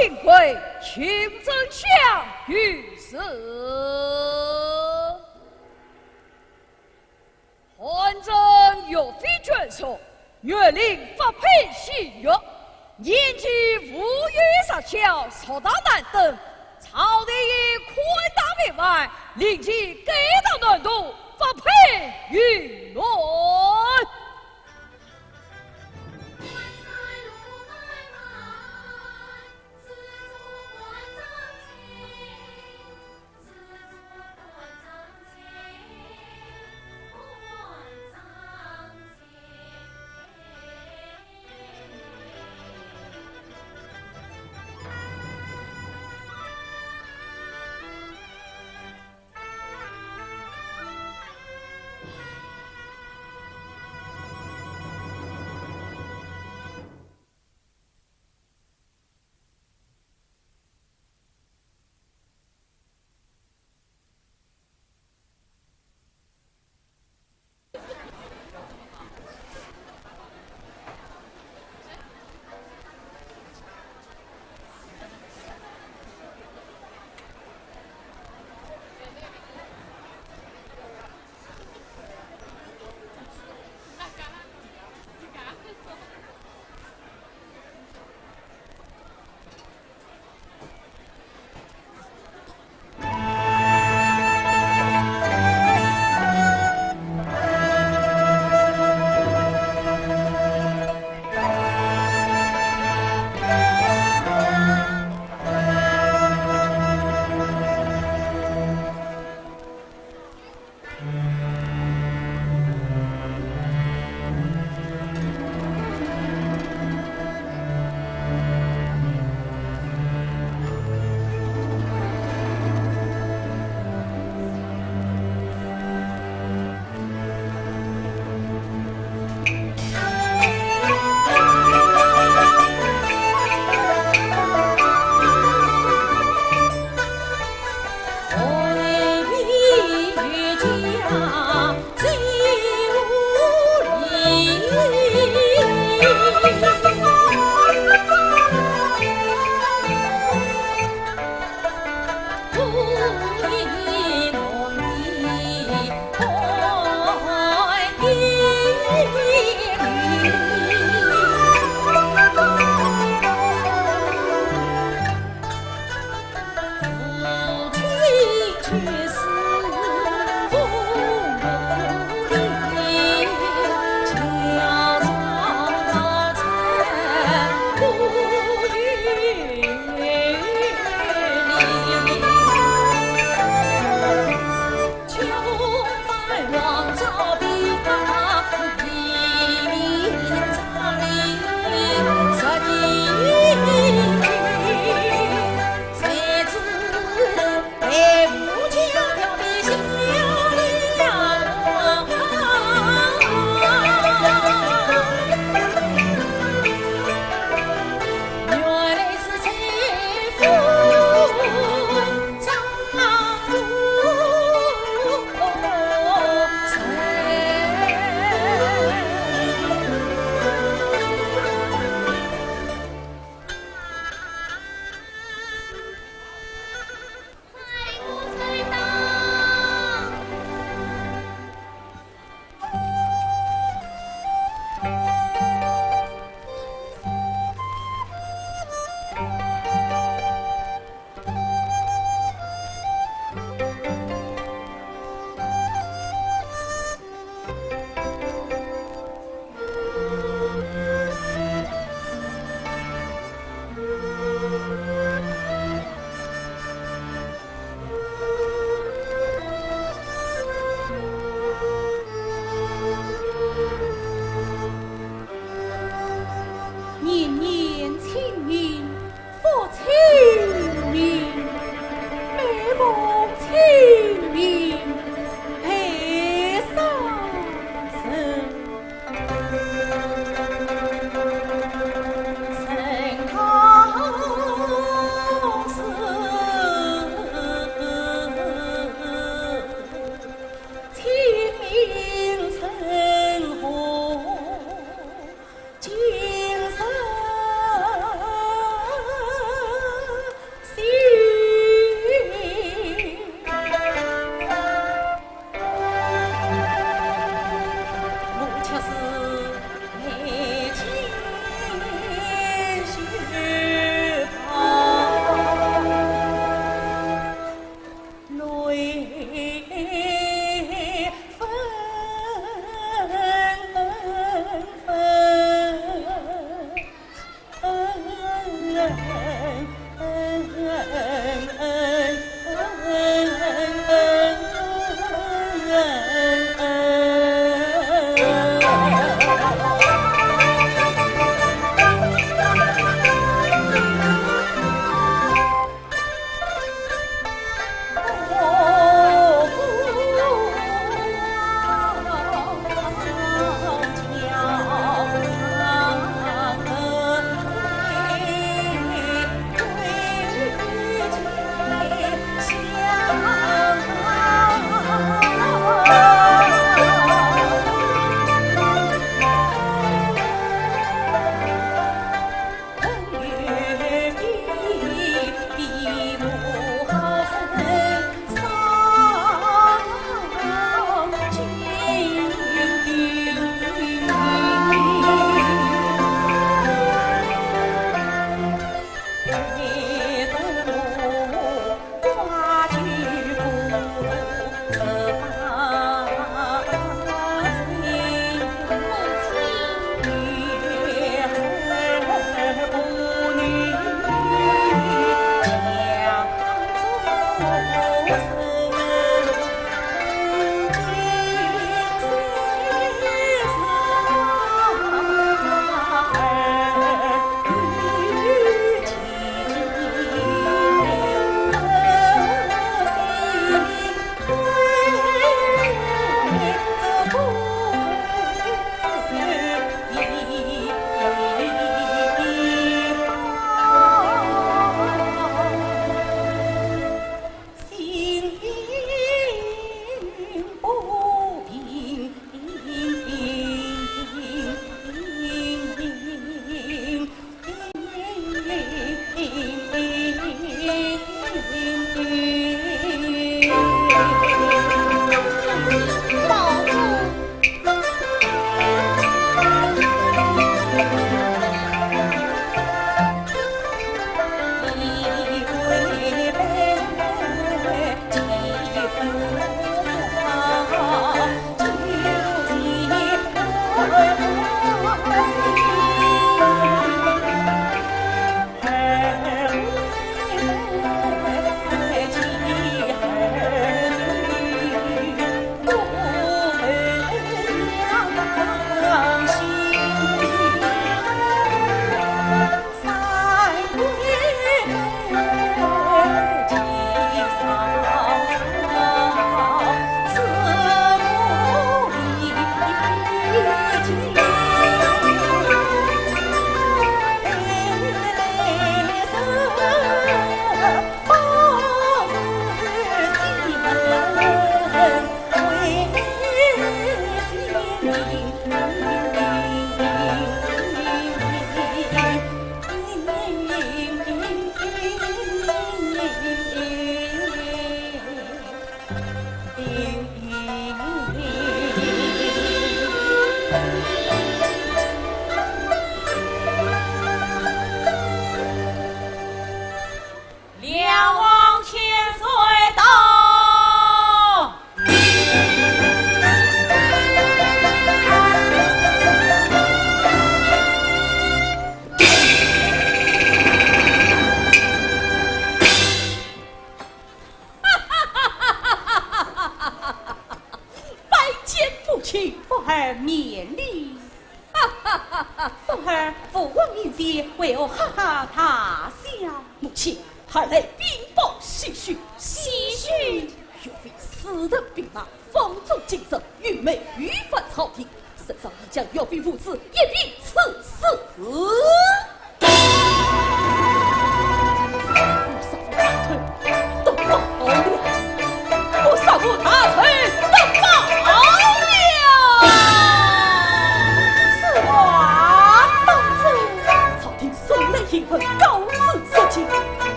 金贵，亲征相于世。汉征岳飞眷属，岳令发配西域，年纪无约上校，受到难等。朝廷以宽大为外，令其改道南渡，发配云南。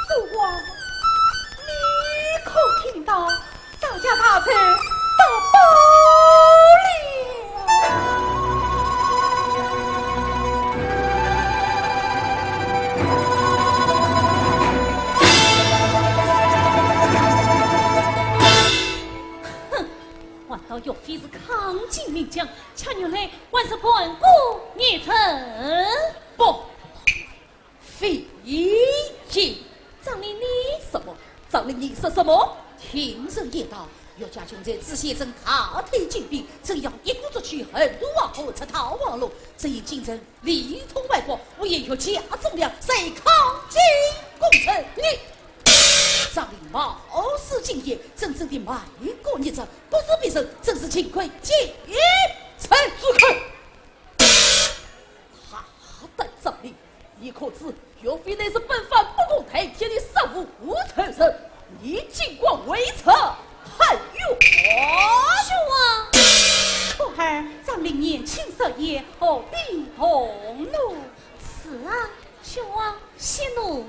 父王，你可听到赵家大岳飞是抗金名将，恰原来还是盘古孽臣。不，非也。长令你什么？长令你说什么？听人言道，岳家兄在知县镇大推进兵，正要一鼓作气横渡黄河，出逃亡路。这一进城，力通外国，我也有加重量，谁抗金攻城？你长令貌似敬业，真正的卖国孽者，不知必胜，真是轻亏进城之口。好的长令，你可知岳飞乃是本藩不共戴天的杀无仇人，你尽管为策汉岳兄啊！父儿长令年轻色也，何必动怒？是啊，兄啊，息怒。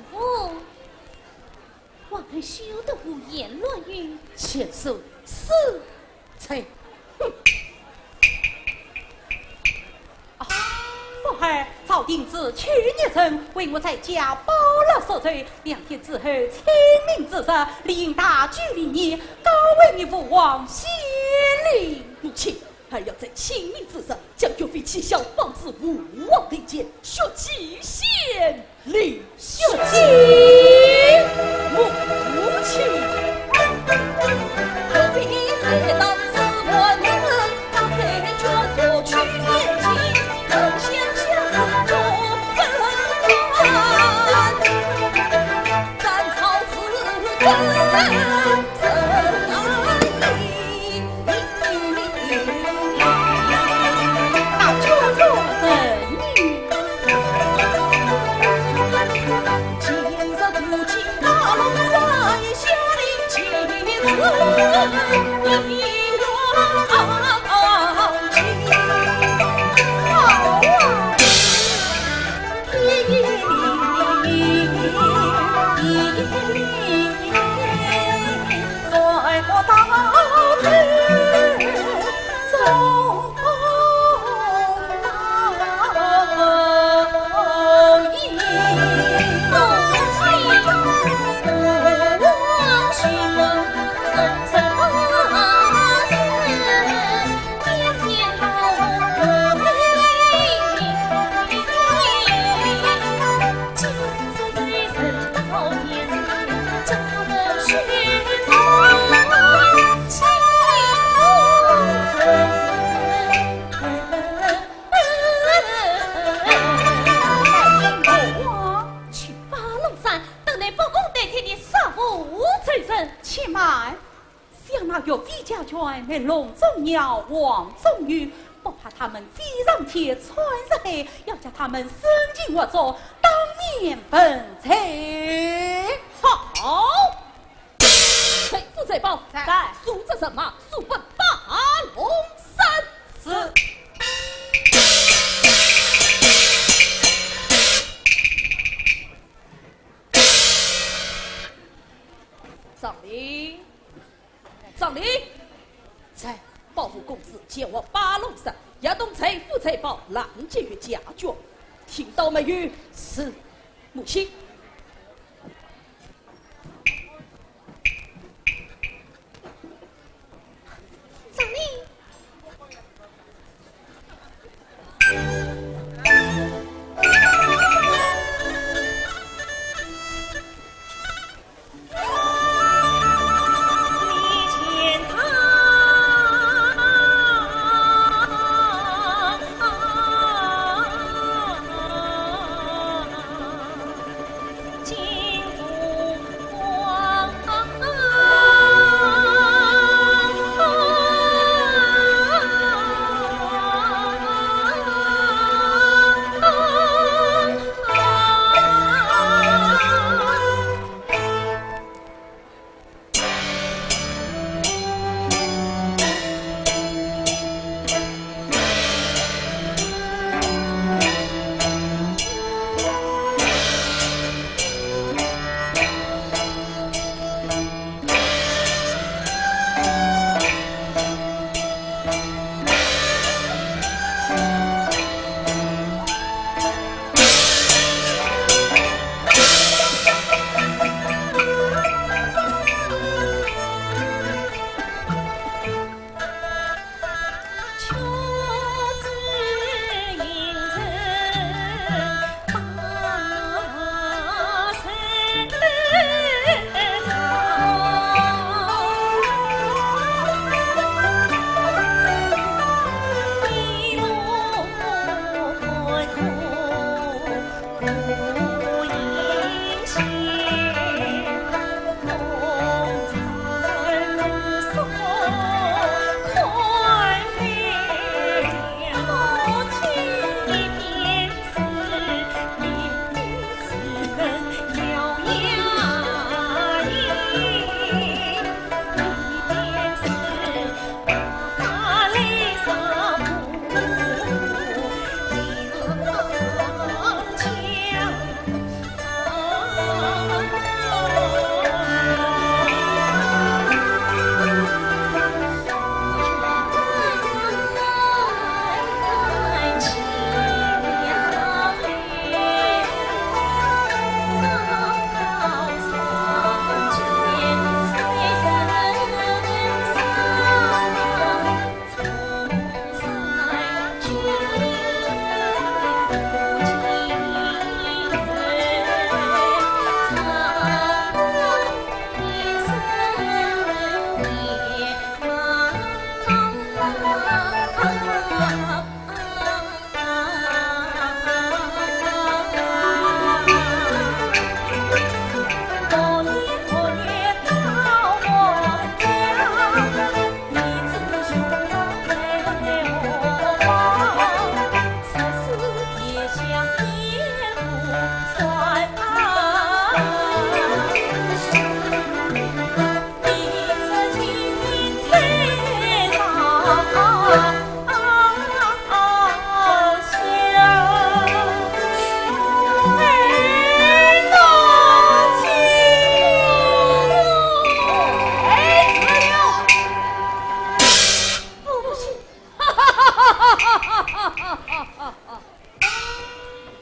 王儿休得胡言乱语，且受死罪。父儿，曹定子去年曾为我在家包了所罪，2天之后清明之日，领大举离你，高为你父王谢礼。母亲，还要在清明之日将岳飞气消，防止无王令间，血祭献礼。血祭，母亲，岳飞在当自我能，他配决做去年情，曾先相思做本官，斩草自根。来笼中鸟，望中鱼，不怕他们飞上天，穿上海，要叫他们生进我座，当面分财。好，贼富贼报，在速着什么？速奔八龙山寺。长吏，长吏，在保护公子前往八龙山，要动财富财宝，拦截于家眷，听到没有？是，母亲。长吏。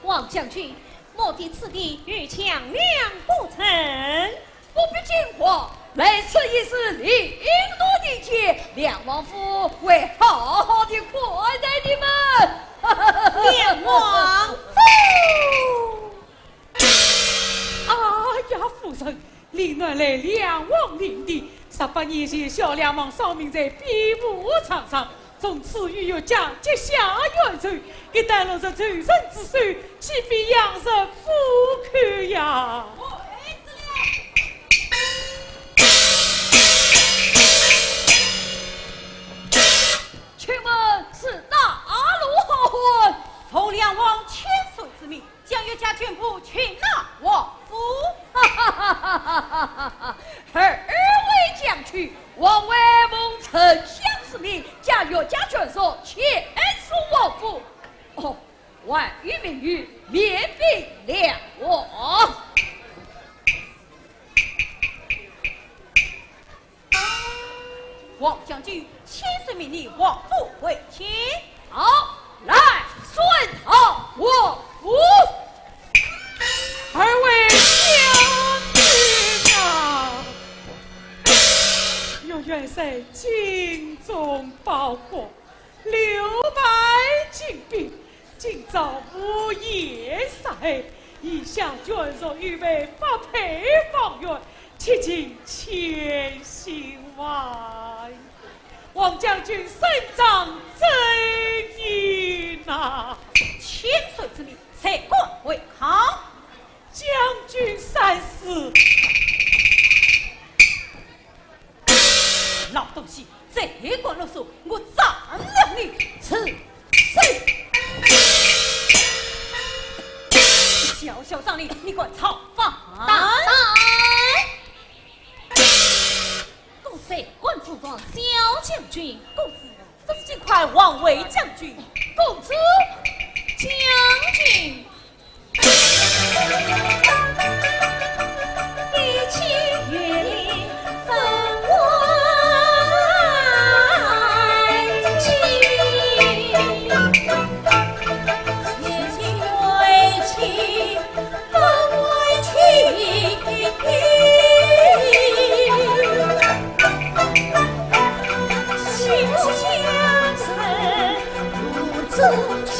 王将军，莫非此地与强梁不成？不必惊慌，来此一事理应多地界，梁王府会好好的款待你们。梁王府，哎呀，夫人，李暖来梁王领地，18年前小梁王丧命在比武场上。从此与有家结下冤仇，给带落着仇人之手，岂非养人夫看呀？请问是哪路好汉？奉梁王千岁之命，将岳家全部擒拿王府。二位将军，王为蒙丞相之命，将岳家全所遣送王府。哦，万余名誉，免兵两王。王将军，千岁命你王府为亲。好，来顺讨王府。二位将军啊，有元帅精忠报国，留白进兵，今朝无言赛，以下眷属预备发配方圆，切尽千辛万。王将军伸张正义呐！千岁之命，谁官为好？将军三思。老东西，这个啰嗦，我斩了你！此谁？小小张力，你管操放大公谁管出装小将军？公子，这是这块王维将军。公子，将军。一起月令分外情，千金为情分外情，心相思不足情。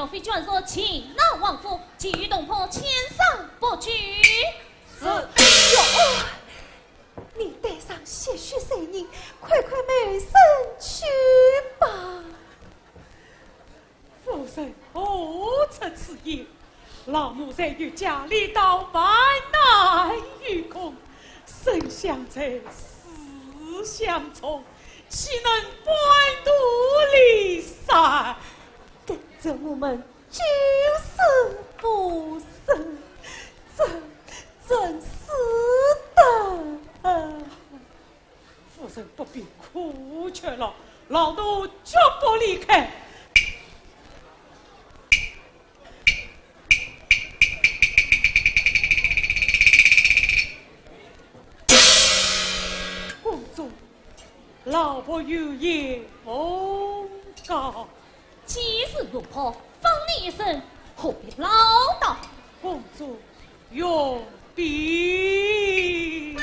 妃转说请纳王府，急于东坡千上不去。是哟，你带上些许声音，快快美身去吧。夫人何出此言？老奴在与家里到万难与共，生相在，死相从，岂能半途离散？跟着我们就是不生，真是的。夫人不必哭却了，老奴绝不离开。公主，老婆有言奉告。既是如破，放你一声，何必唠叨？公主永必。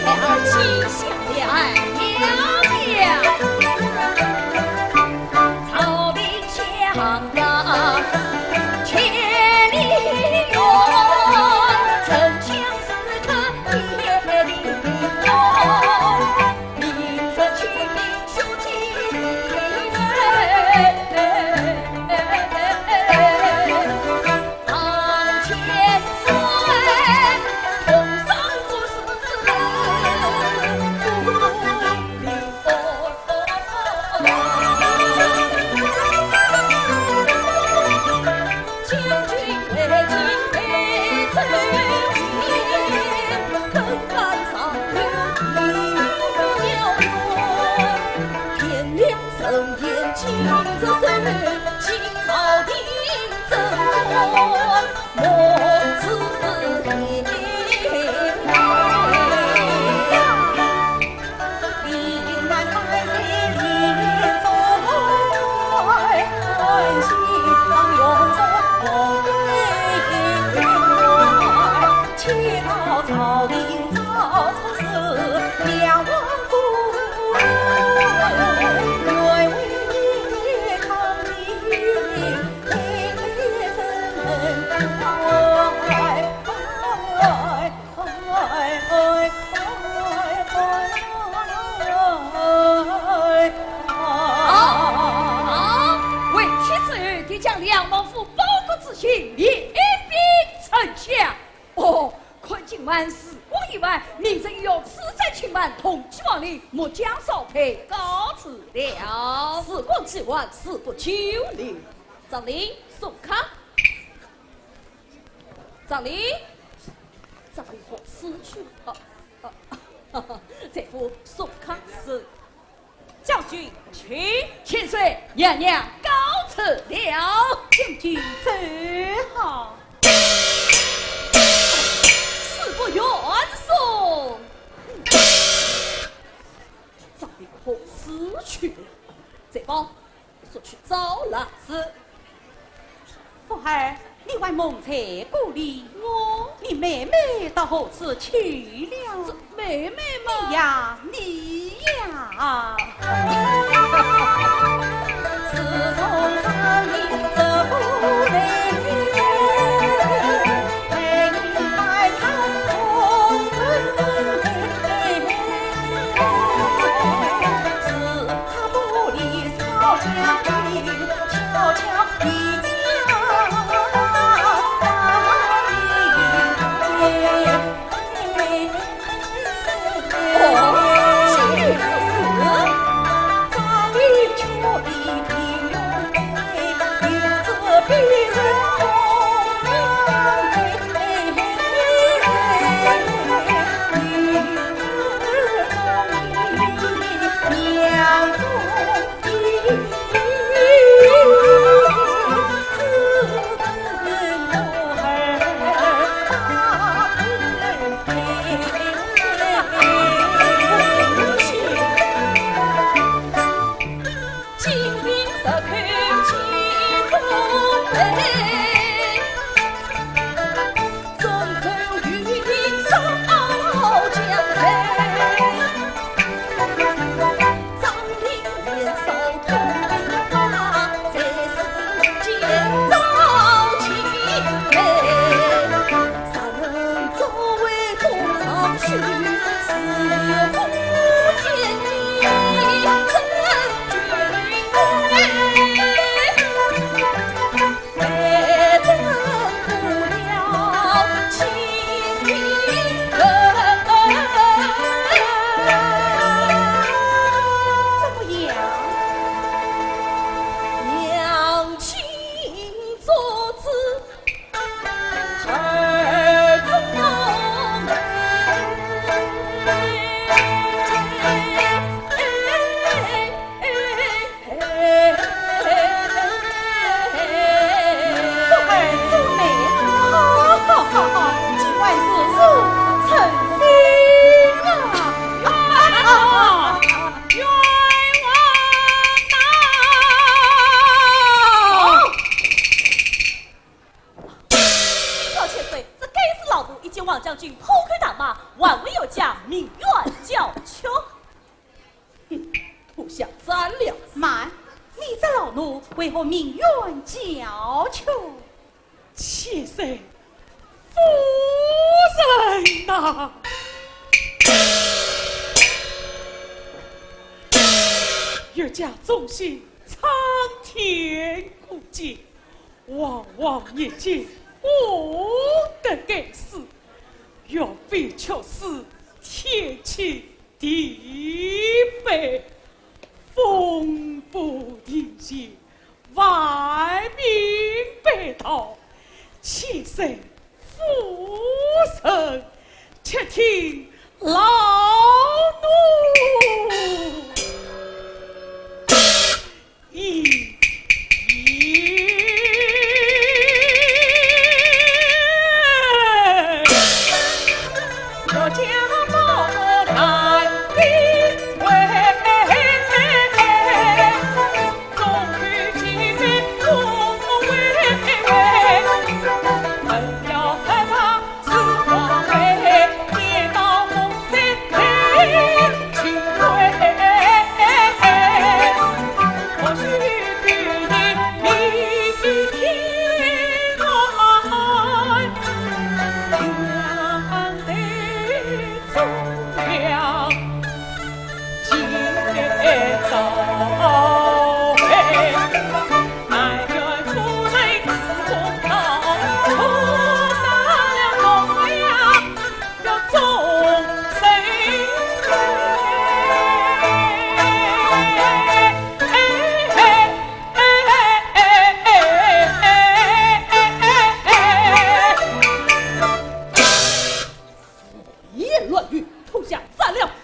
两情相爱，两有此在请满同济王令，末将少配告辞了。时光既晚，事不久留。长吏送康，长吏何此去？这副送康是将军去，千岁娘娘告辞了。将军走好。事不远送。长吏何此去？这帮说去找了是。福儿，你为蒙才故里，你妹妹到何处去了？妹妹嘛，你呀，自从长宁这府内，陪你百场红尘是他不理曹家兵，悄悄离家为何命冤叫求？妾身夫人呐、岳家忠心苍天顾见，往往夜间我的该死，若非却是天气地北，风不停歇，万民北逃，妾身夫人，且听老奴一言，我家宝台。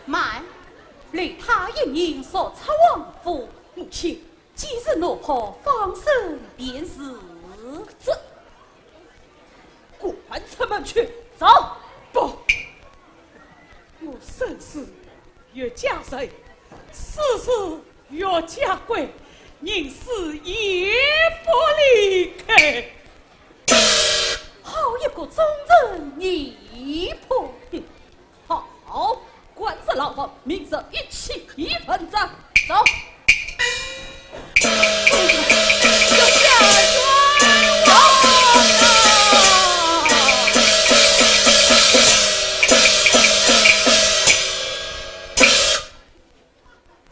慢，雷他一人所操王府，母亲今日落魄放生便是。这，关城门去，走！不，我生死越加谁，死死越加贵，宁死也不离开。好一个忠贞义仆！好，官司老婆，明日一起1分账，走。有下官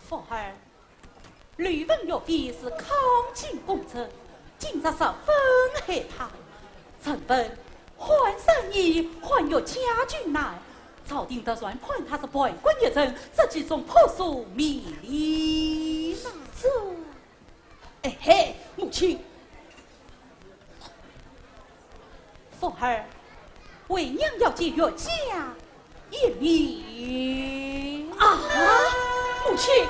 凤儿，吕文岳妃是康靖公主，今日上分害他。臣本换上你，换有家君来，朝廷打算判他是败官一人，这几种破俗迷离哪这？哎嘿，母亲，凤儿，为娘要见岳家一面啊，母亲。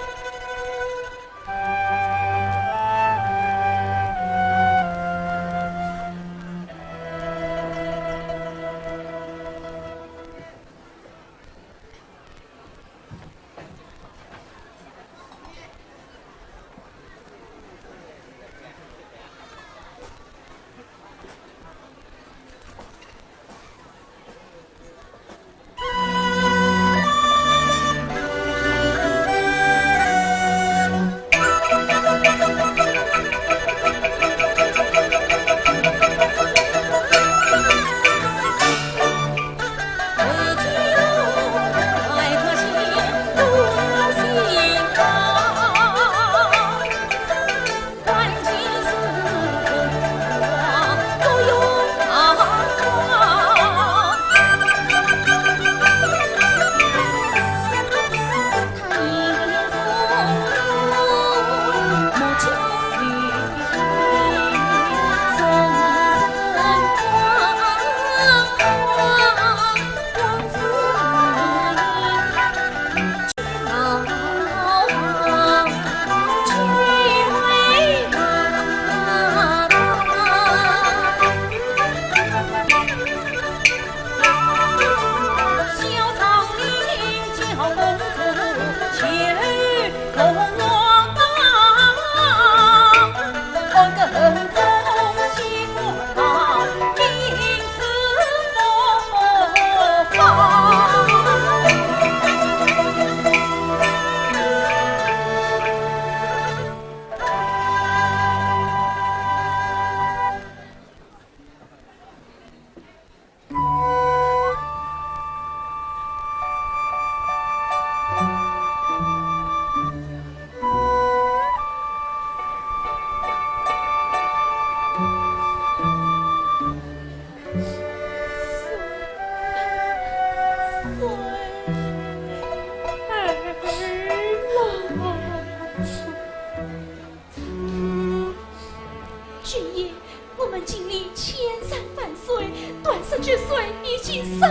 之岁已经3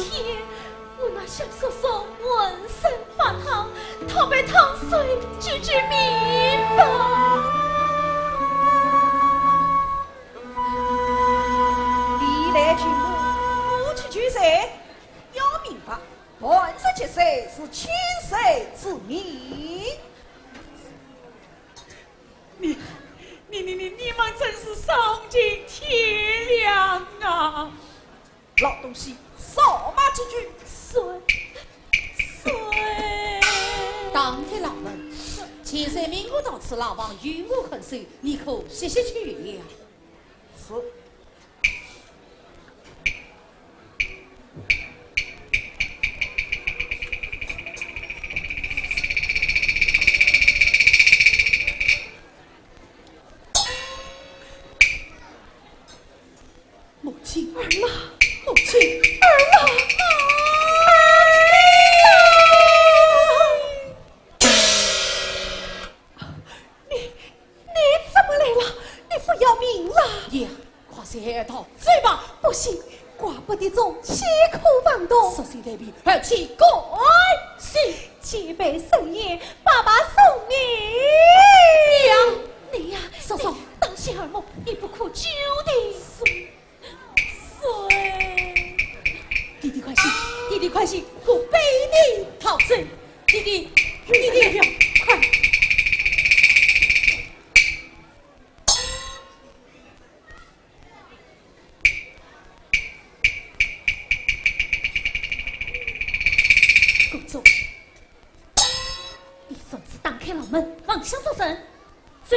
天，我那想说说浑身发烫，逃被烫碎，句句明白。历来君母不去举谁，要明白，半世7岁是亲谁之命。你们真是丧尽天良啊！老东西，扫码几句。当天老人，前3名我到此老王与我困守，你可歇歇去了。是。母亲，儿郎，母亲，儿郎啊！你怎么来了？你不要命了？呀，快些到嘴巴！不行，寡不敌众，血口反动。10岁代表，而且改姓。几杯盛宴，爸爸送你。你呀，嫂嫂，当心耳目，你不可久的。弟弟快些，弟弟快些，我背你逃生。弟弟，快！公主，你算是打开牢门，往上作声。走。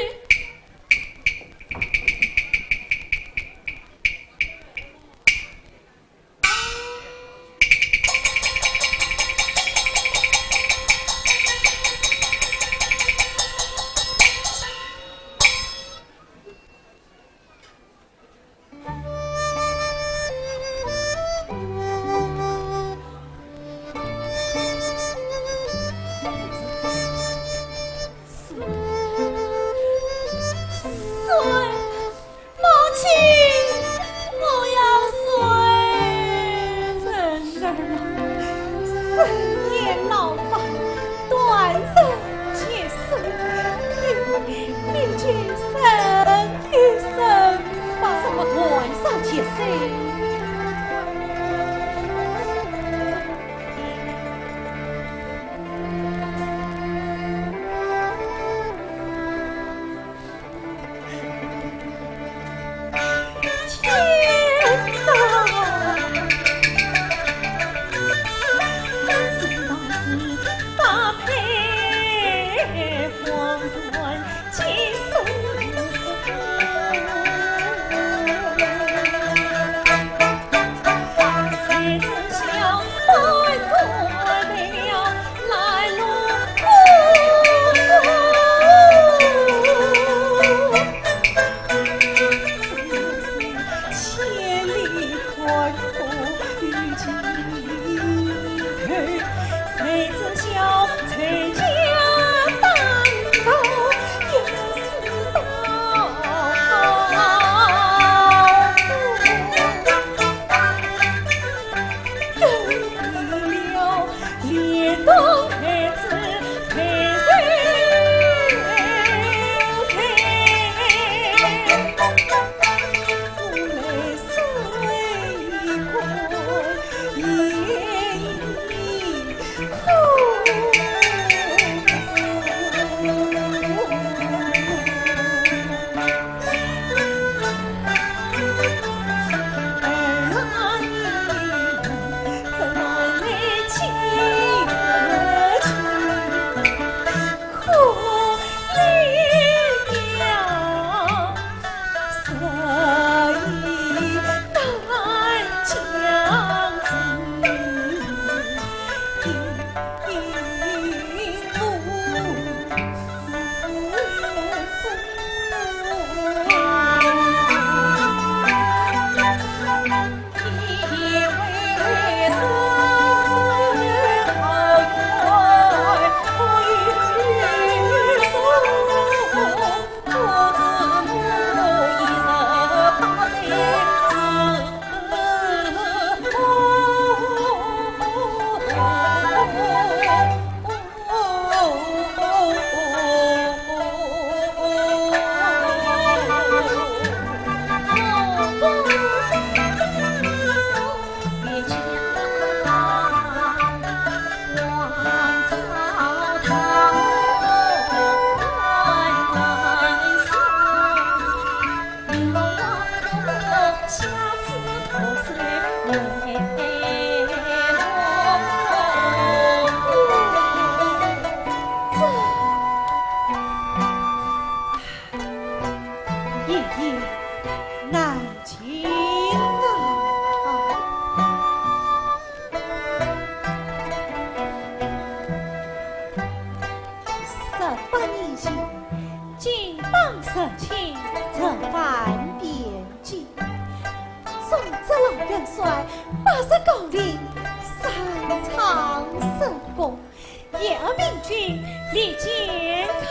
叶明君立健康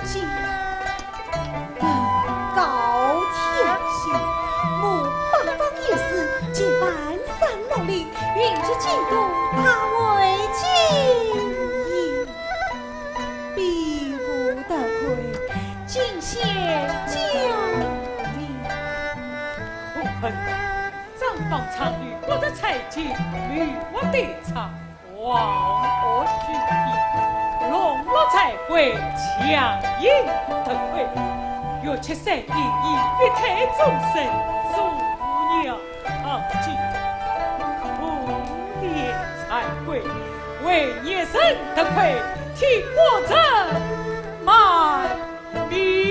进，文告天下，募八方夜市，集万山农林，运之进度，他为今。方参与我的财经与我的场，望我举笔，龙落才会强硬得会，若七色意义欲太众生，祖鸟记，不烈才会为野生得亏，替我这卖命。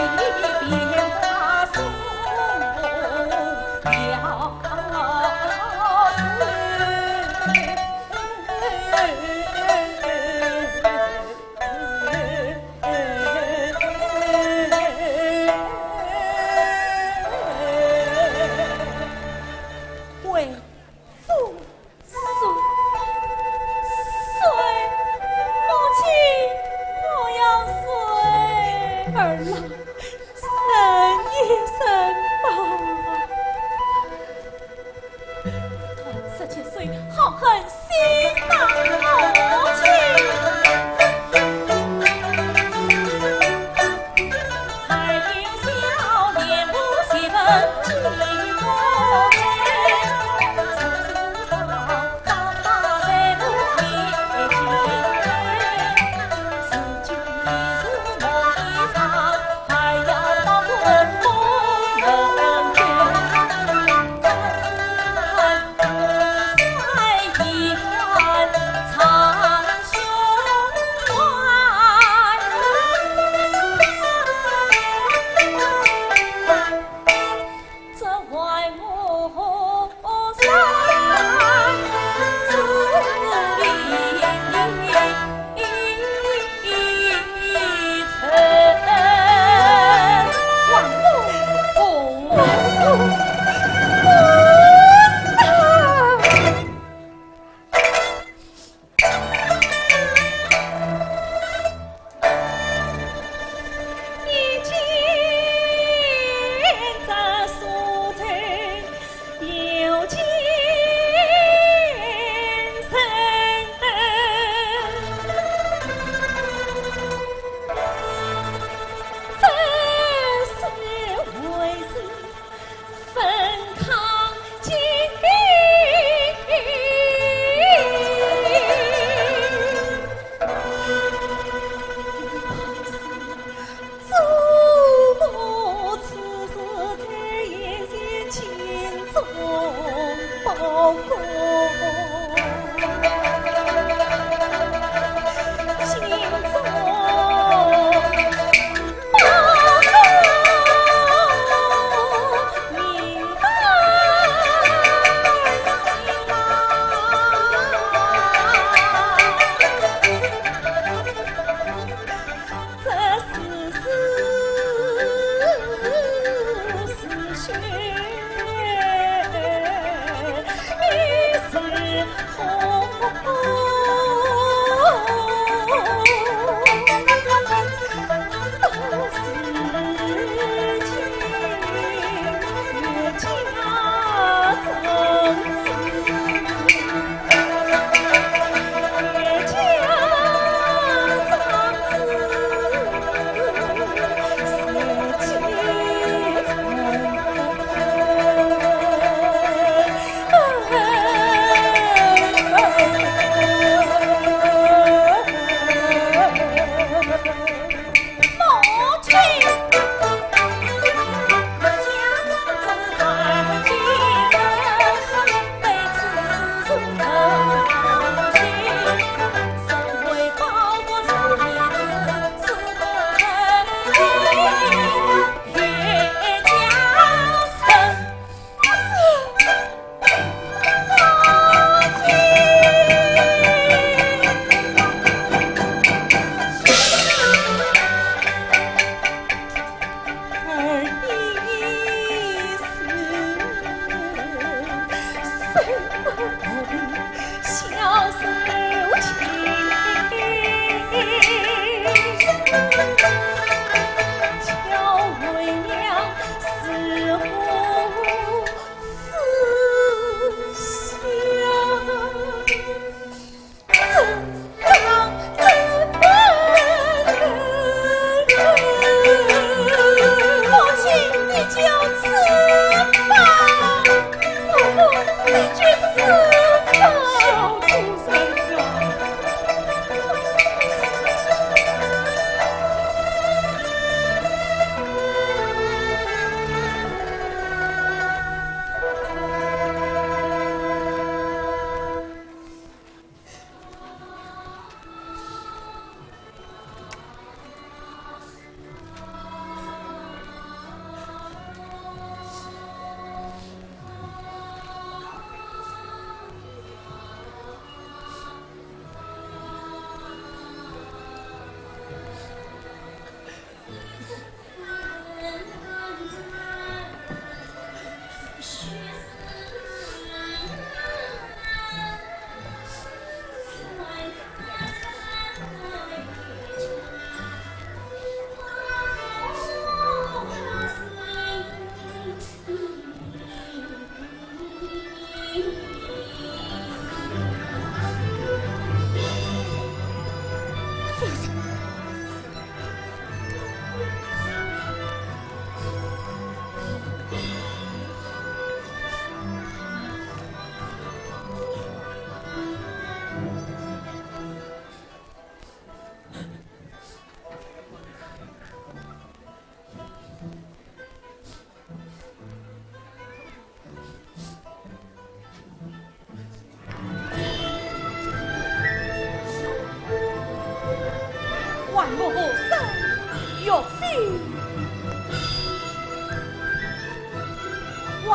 我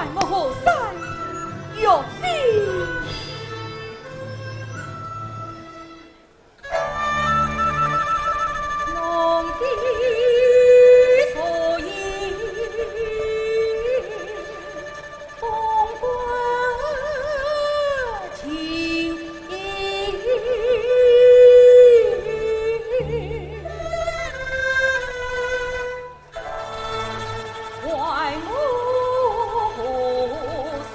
怀我何山岳飞。龙的所言，风光情意，怀我何山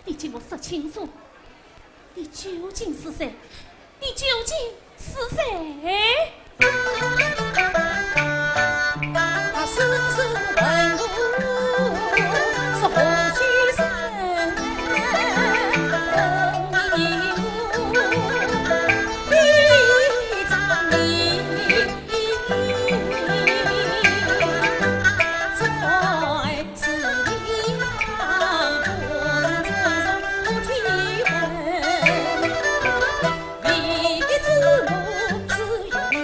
你给我说清楚，你究竟是谁？你究竟是谁？他深深问我是何许生，非常理，在此地上不曾不提问，离别之路只有你。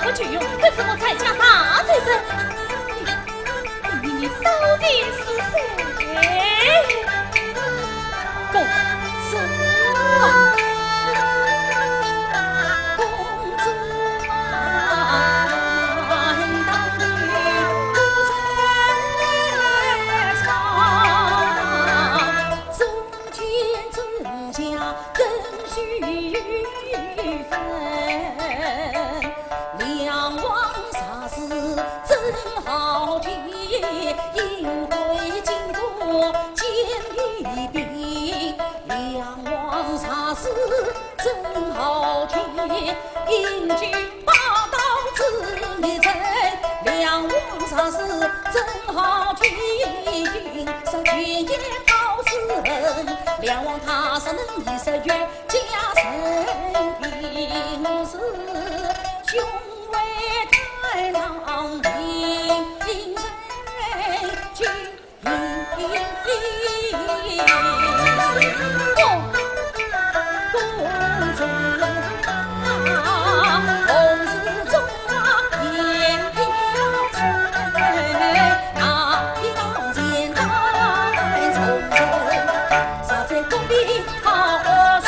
我去用，可是我才家大罪人。你到底是谁？公主啊，公主啊，当你不在场，中间之下更聚分。梁王啥事真好听，因为经过见一兵。梁王啥事真好听，英军霸道子一阵。梁王啥事真好听，上军也讨死人。梁王他是能以色月加身平是雄伟太郎平身军公子同是中华延平那一当肩带重身，杀在宫里好先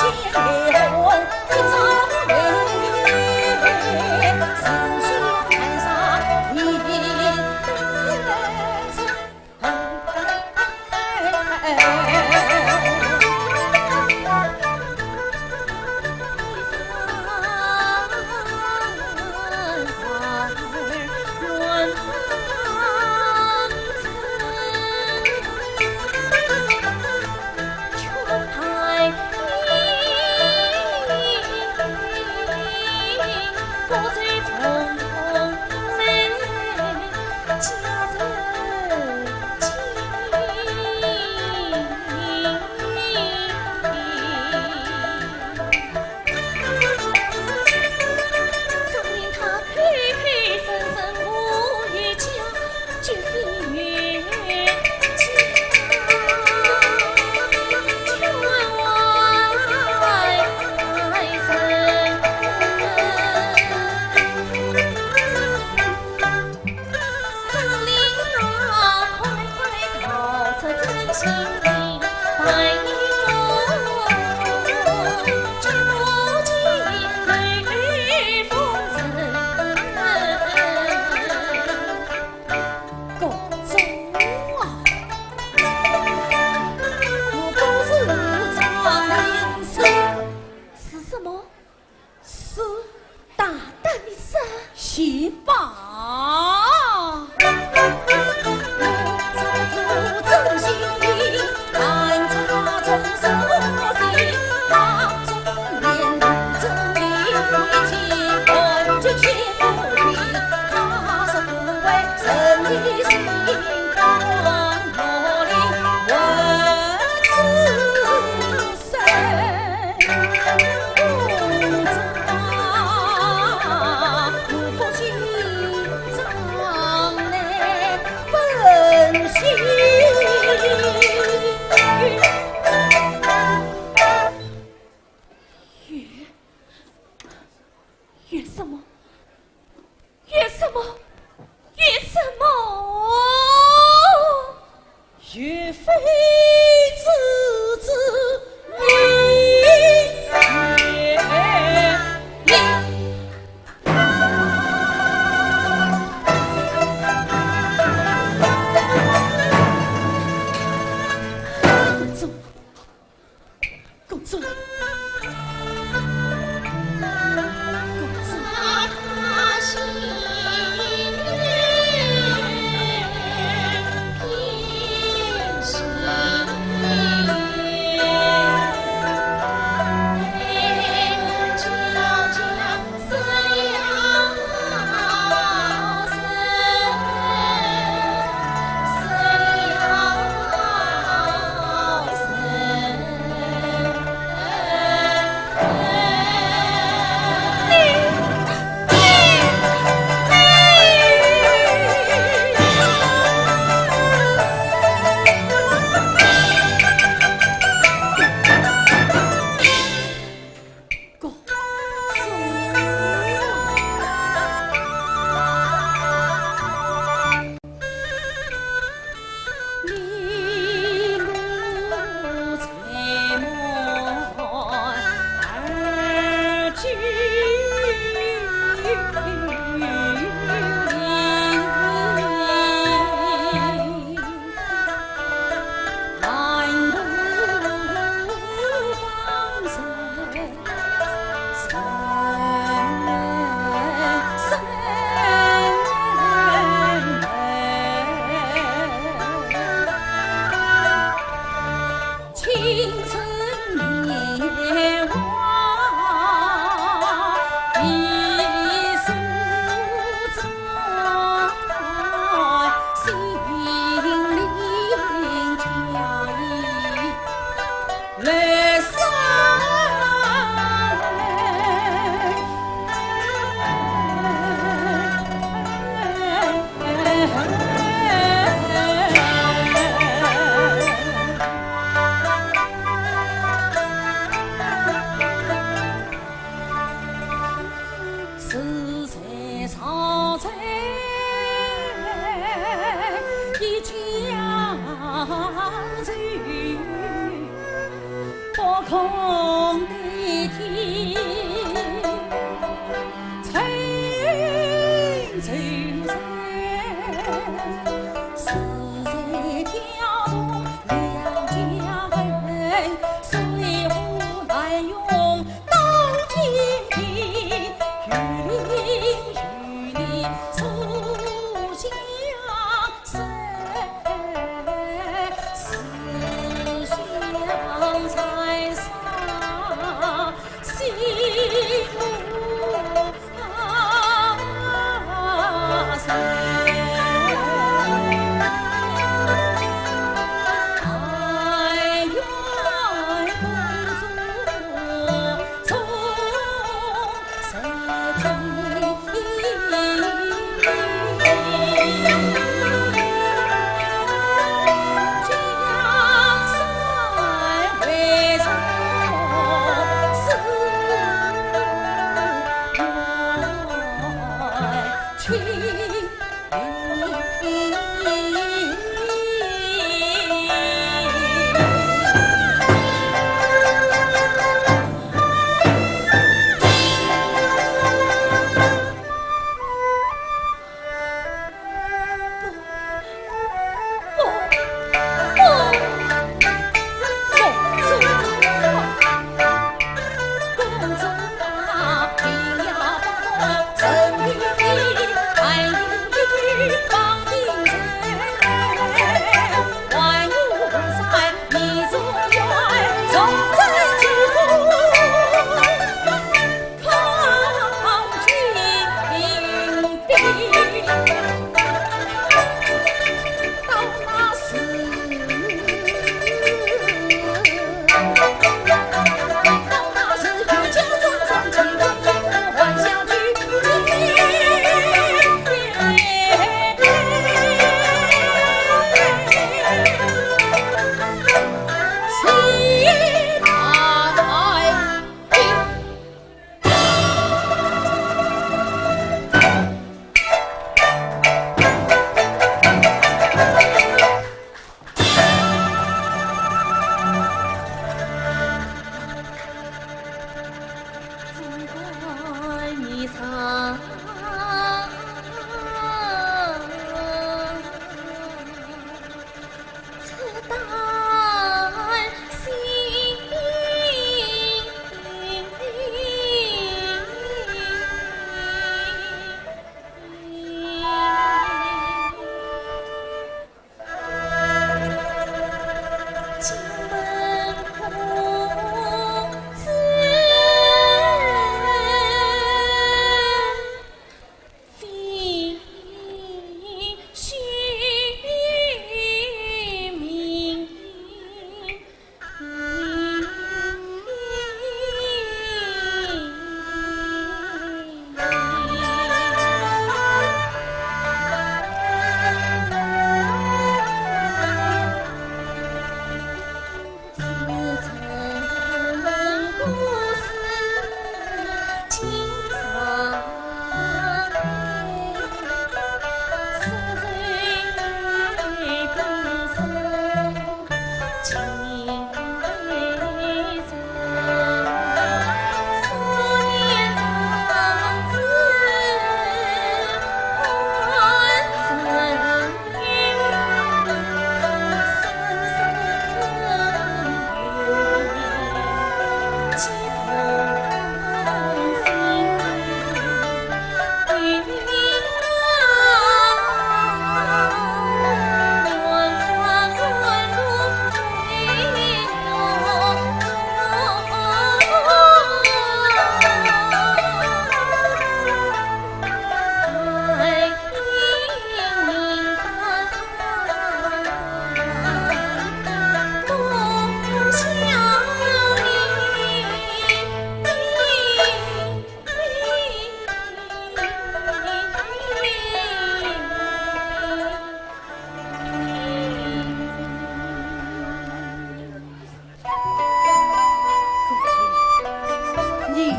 义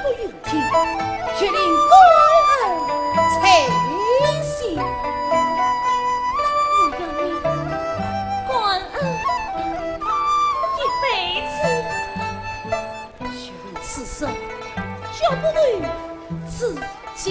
不允听，却令官儿才行。我要你官儿一辈子，却令此生绝不为自己。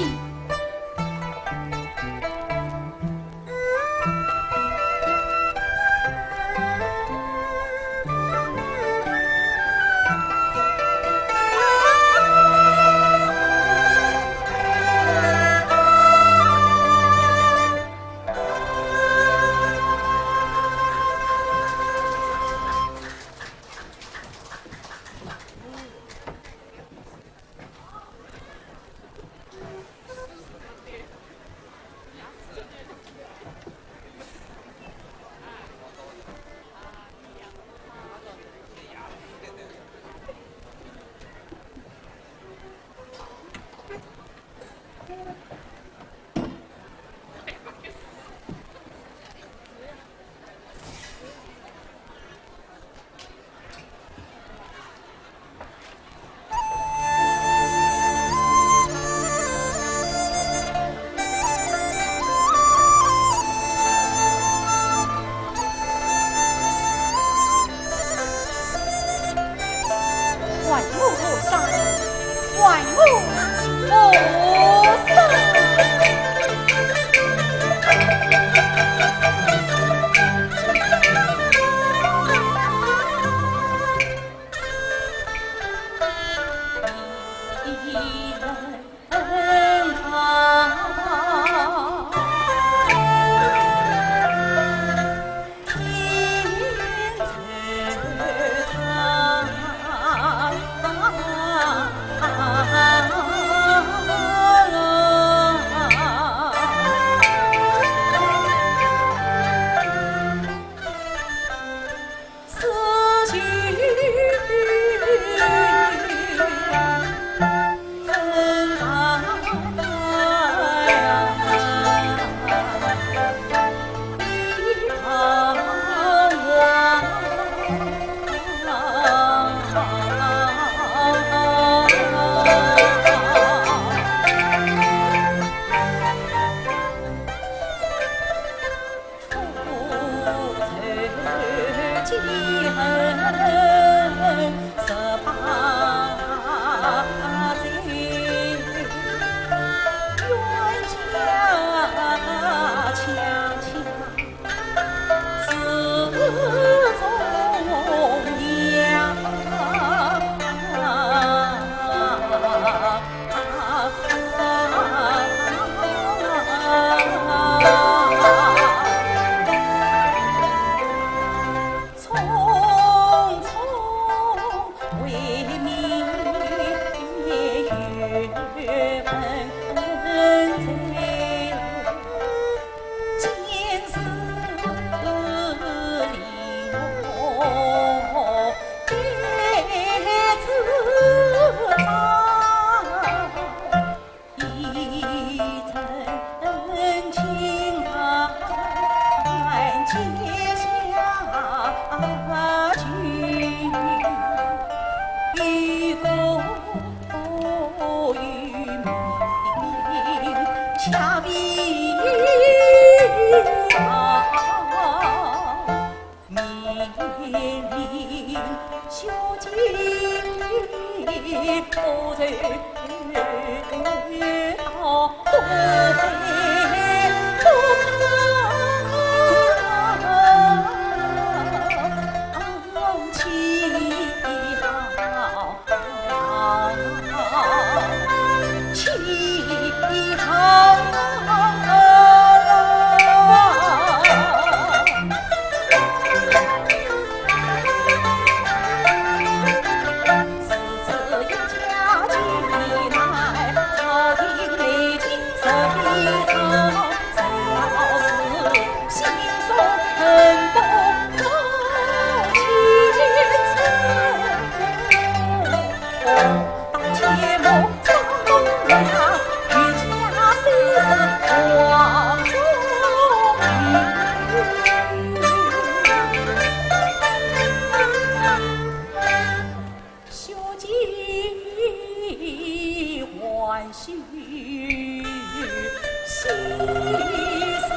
绪心思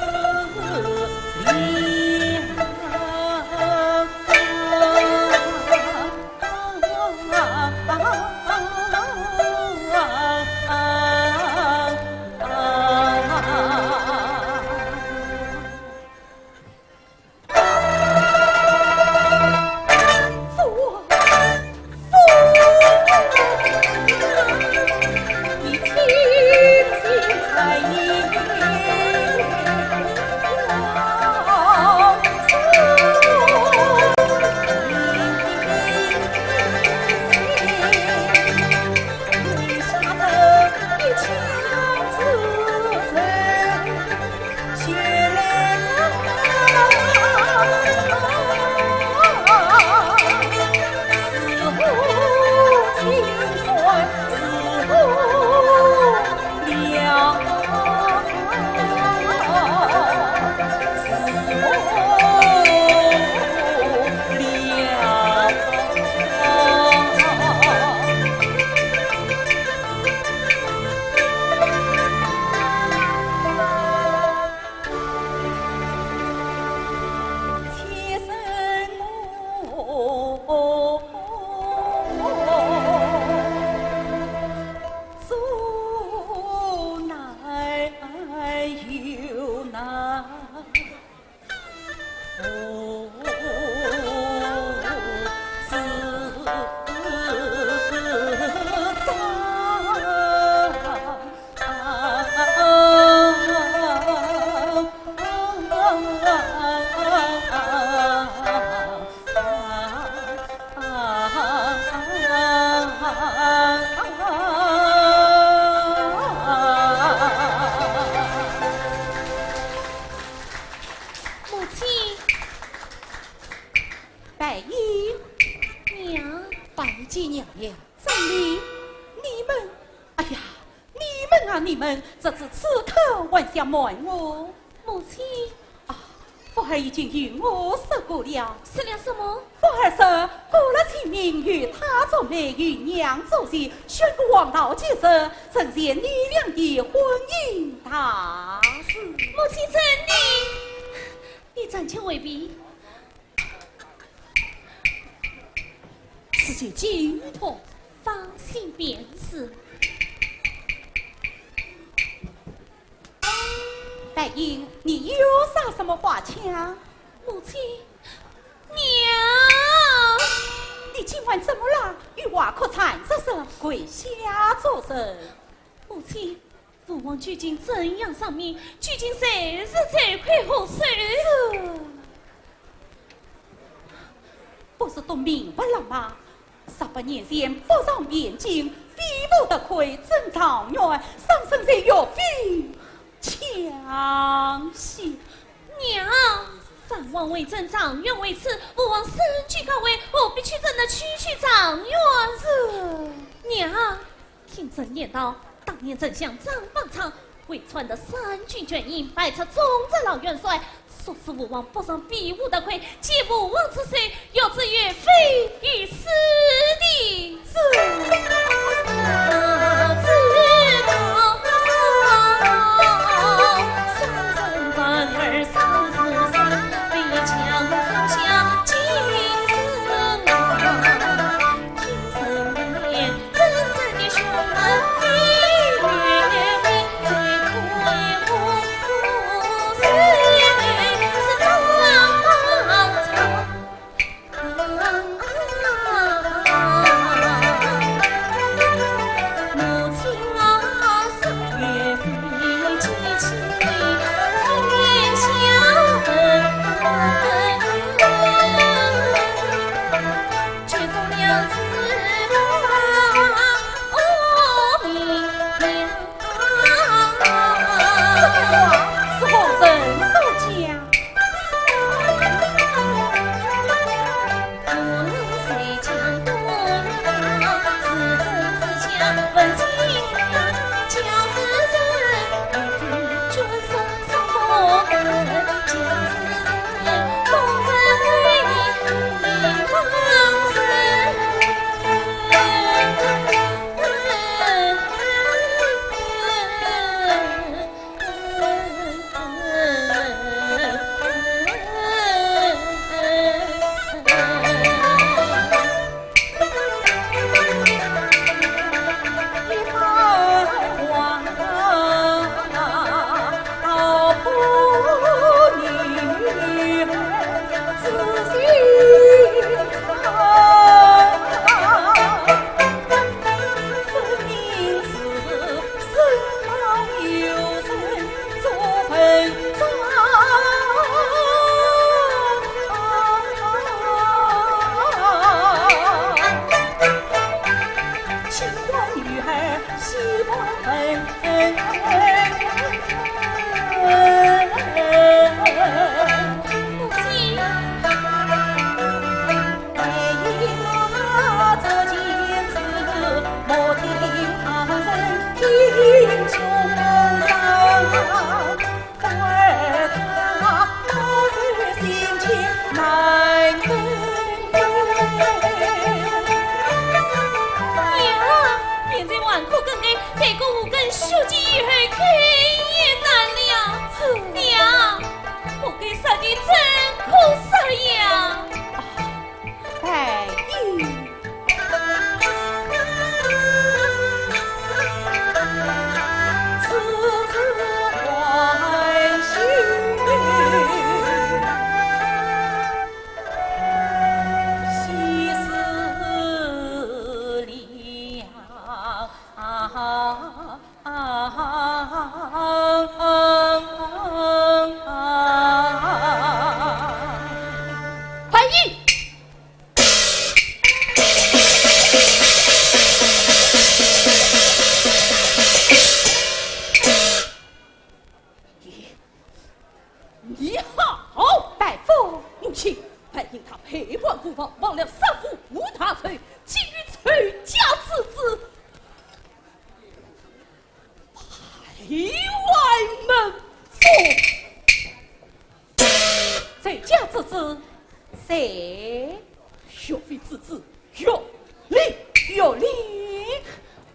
你们这次此刻还想瞒我？母亲，父儿已经与我说过了。说了什么？父儿说过了清明与他做媒与娘做戏，宣布王道结社，呈现你俩的婚姻大事。母亲真的，你暂且未必。此件金婆放心便是。白英，你有啥什么话腔？母亲，娘，你今晚怎么了？与娃可惨瑟瑟跪下作甚？母亲，父王究竟怎样丧命？究竟谁是罪魁祸首？不是都明白了吗？18年前不上边境，逼不得亏正常院，上身在岳飞强袭。娘，父王为朕长院为此，父王身居高位，我必须朕的区长院。娘，听朕念道，当年朕向张方昌为传的3军卷印，拜册中正老元帅，说是父王不上比武的亏，借父王之谁，有之岳飞与师弟。清欢女儿喜万分。母亲，我这今世莫听他人听胸膛，反而他是心情难分。娘，现在万苦更给这个五根书记一会更也难了。娘，我给杀的真苦死呀！白玉，此次欢喜，喜死了。白衣。你好，拜父，母亲，还因他陪伴孤房，忘了三夫无他罪，竟欲崔家之子，排外门户。这家之子，谁？岳飞之子岳林，有理。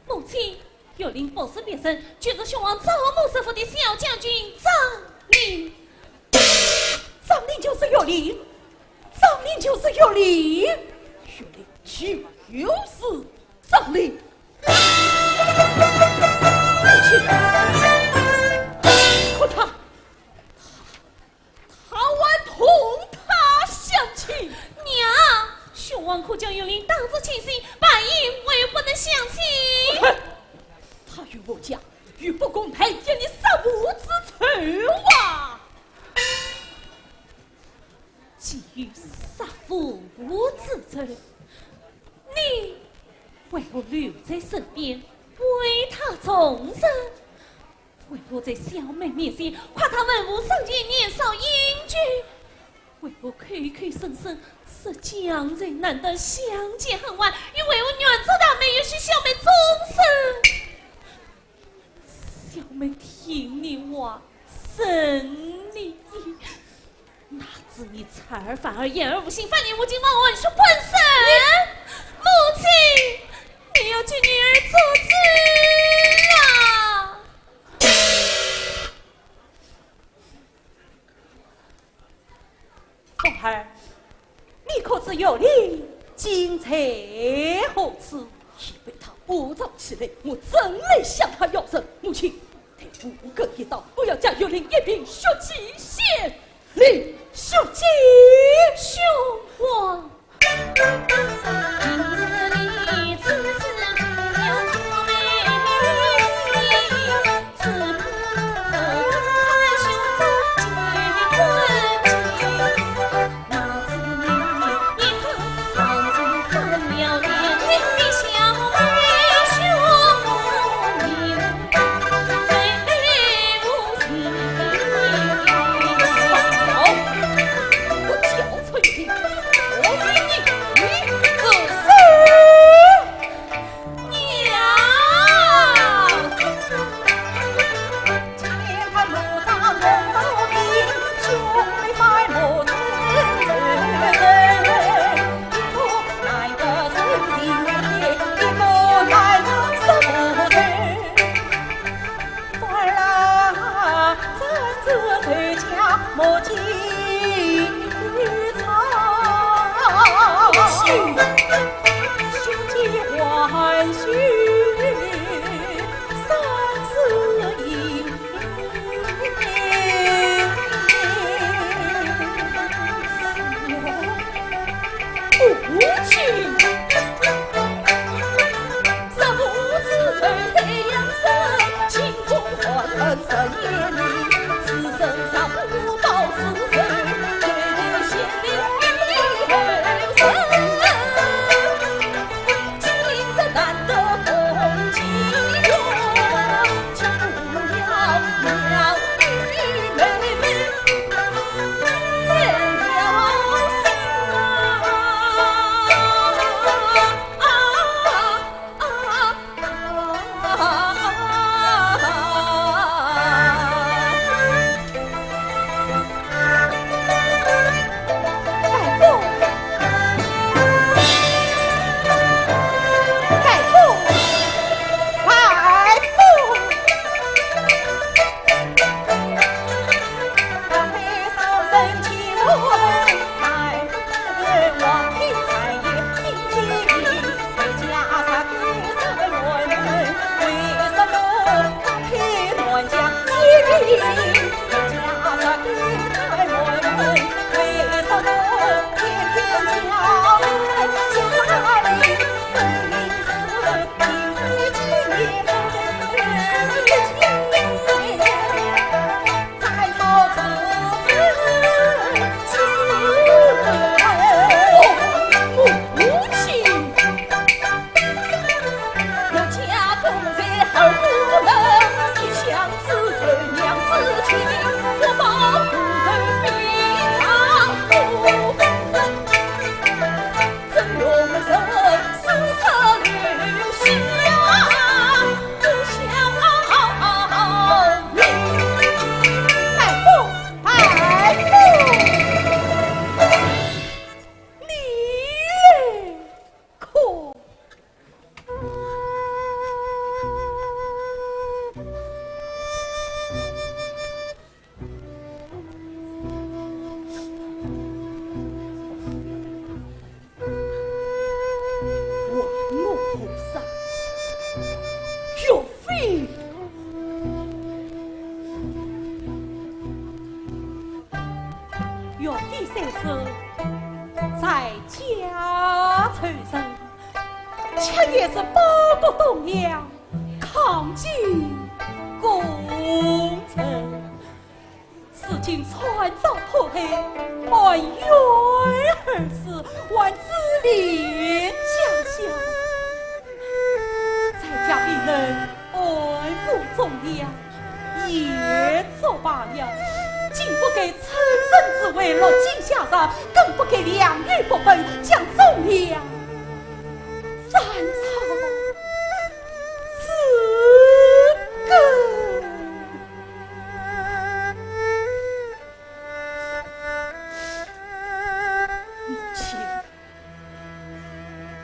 母亲，有令不是别人，就是雄王赵某师傅的小将军张林。张令就是有理，张令就是有理。岳林就是张令。可他还同他相亲。娘，雄王可将有令当作亲信，白银我又不能相信。他与我讲，与不公配，见你三五之仇啊！基于杀父无子仇，你为我留在身边，为他终身，为我在小妹面前夸他文武双全，年少英俊，为我口口声声是江人难得相见恨晚，又为我远走大妹，又是小妹终身。小妹听你话，审你意。哪知你才儿反而言而无信，反令无尽往文书本身。母亲，你要替女儿做主啊！凤儿，你可知有理？今才何此？已被他恶造起来，我怎来向他要人？母亲，太父各一刀，不要将幽灵一并血气献令兄弟兄王，今日你此次要做媒，此怕兄长结婚期，哪知你一番长征翻了脸，你的小妹兄王你无情。好，我叫崔林，我与你岳飞先生在家出生，却也是报国栋梁，抗击功臣。事情传上破黑，满院而死，万子连家乡。在家必能安抚忠良，也做罢了。竟不给臣人之位落井下石，更不给两玉不分，将忠良斩草除根。母亲，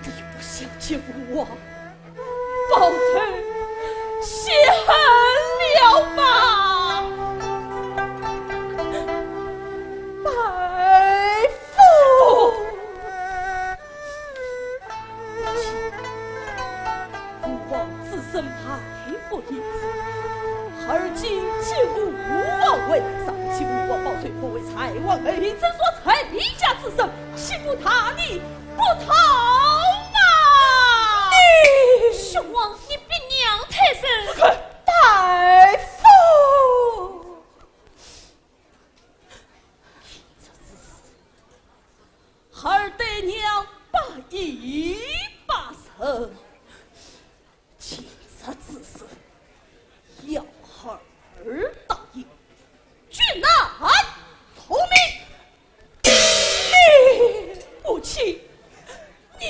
你不想见我，报仇泄恨了吧？而今秦武王位，上秦武王保岁破为才王而因真所才离家自身，岂不他逆不逃吗？兄王，你比娘太甚！大夫，这之事，儿对娘把一把手，今日之事。要儿答应，郡南聪明。母亲，娘，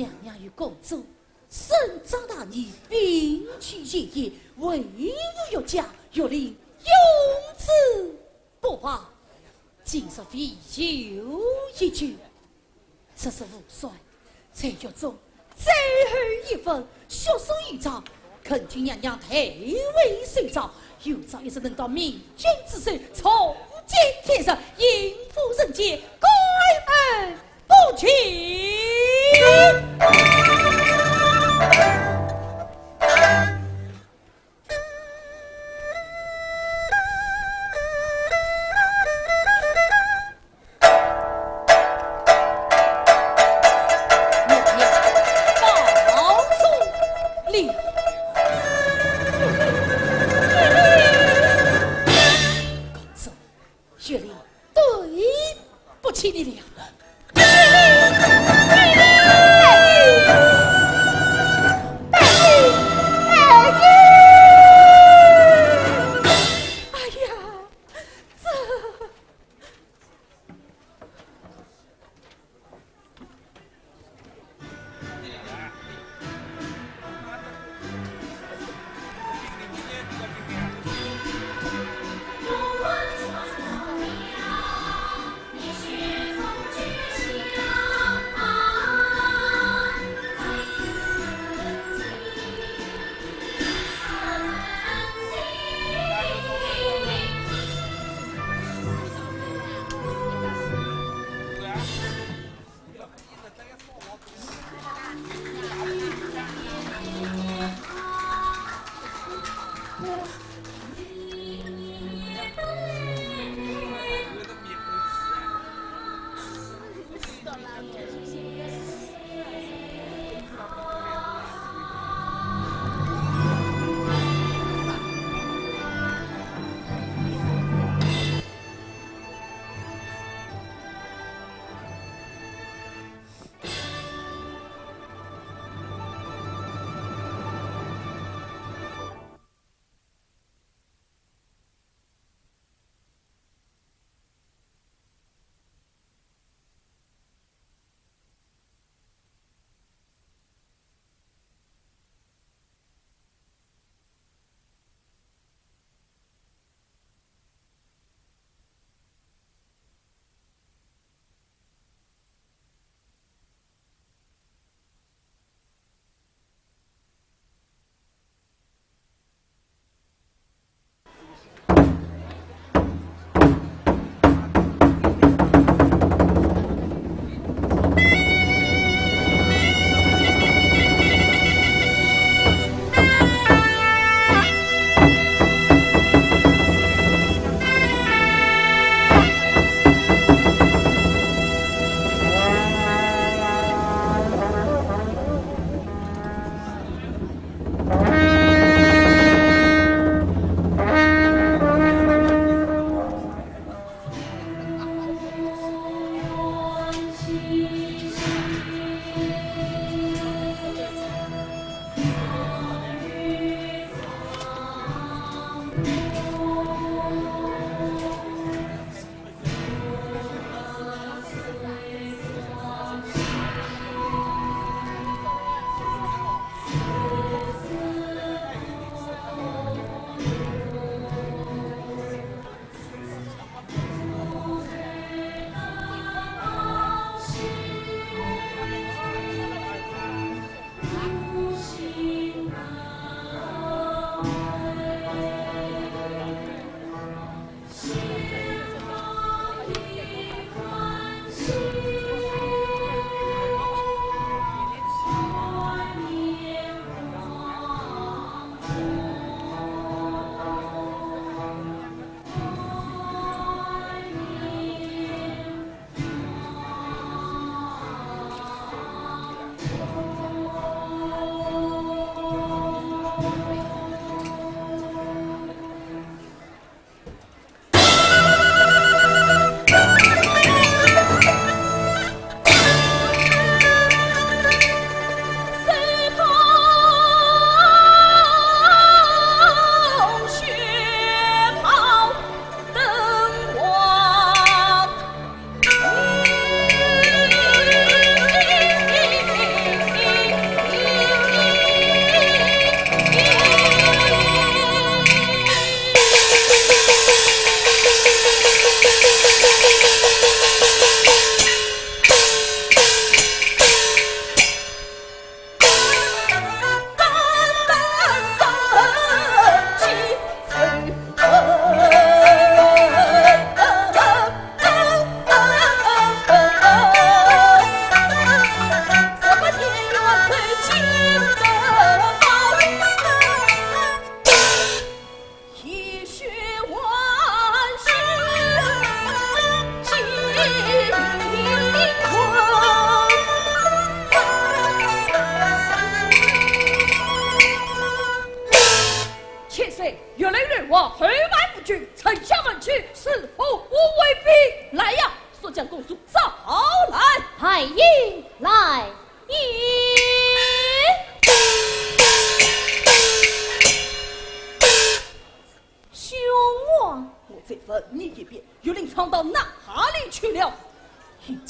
娘娘与公主生长大义，并去爷爷为吾有家，若令永子不化。今日必有一句，15岁，在狱中最后一份血书一张，恳请娘娘退位随诏，有朝一日能到明君之手，重见天日，应付人间，归恩不去。起你了！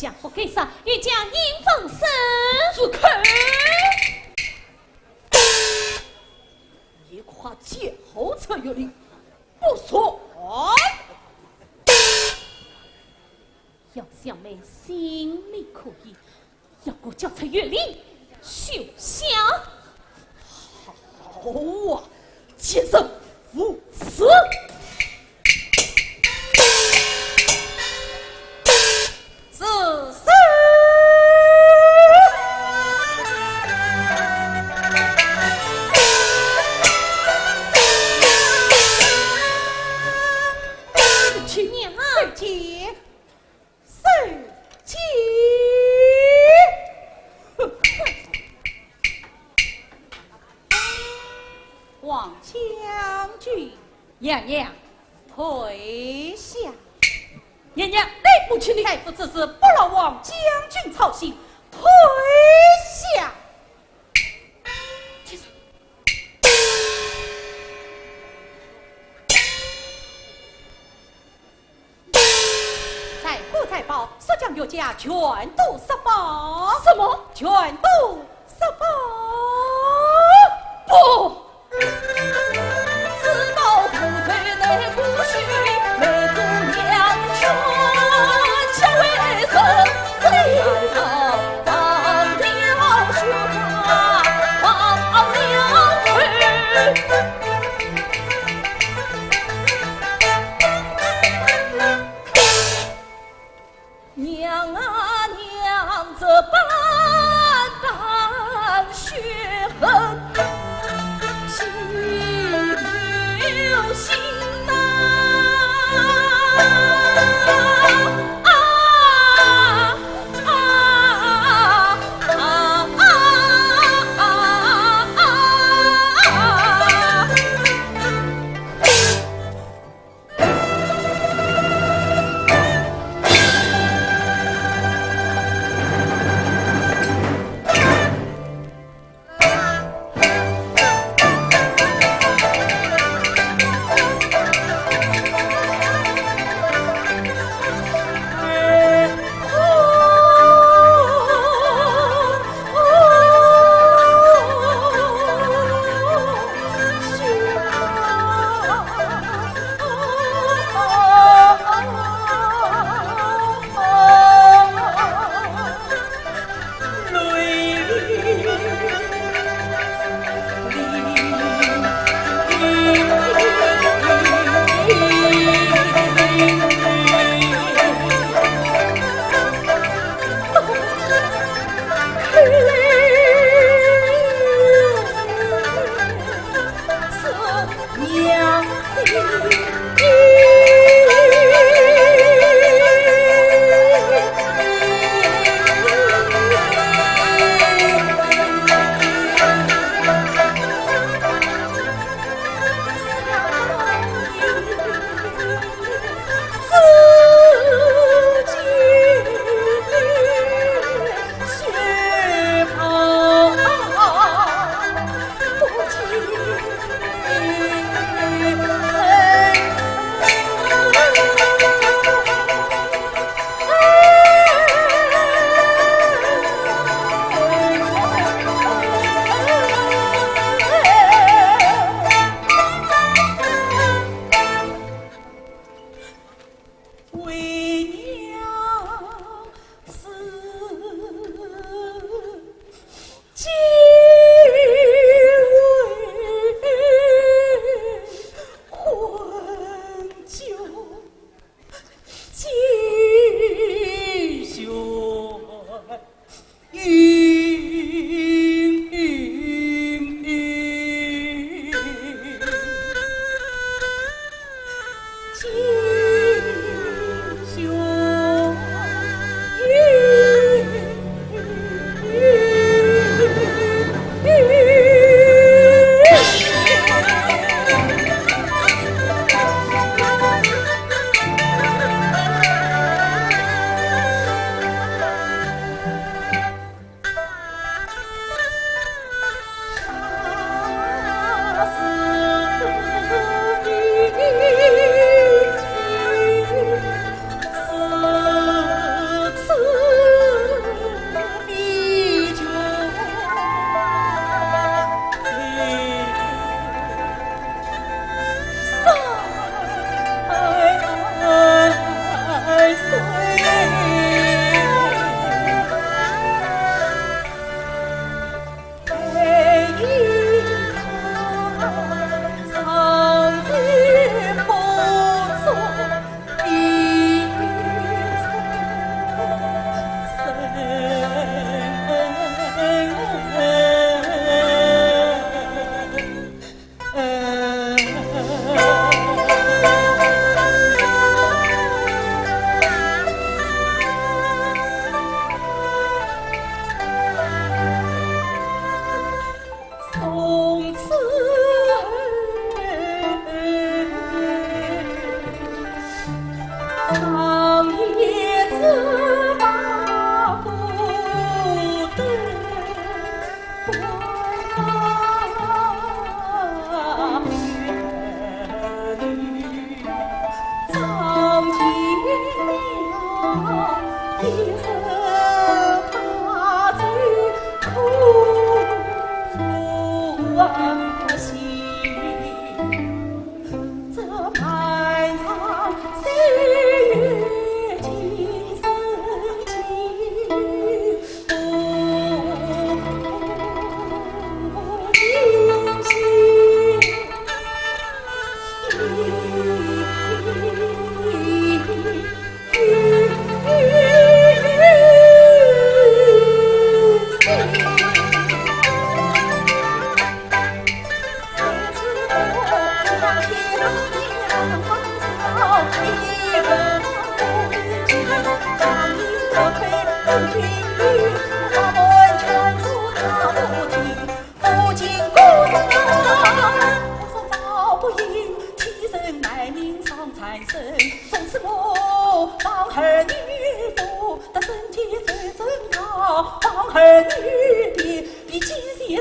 家不给杀，欲将迎风生住口！一夸见后策有令，不说。要小妹心里可以，要我叫出月令，休想！好啊，妾身无此。此事。去娘啊！圣姐，圣姐，王将军，娘娘，退下。娘娘，你不去你太傅此事不劳王将军操心，退下。财库财宝，所将岳家全都释放。什么？全都释放？不！此道不罪内不虚，内主娘权，且为生最好放了学法，放了去。娘啊娘，这般血痕，心有心呐！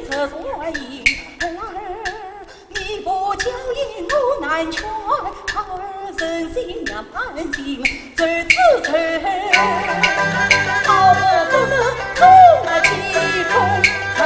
侧所迎。儿，你不教引我难全，儿身心两盘心，最自称。好我负责从来其中成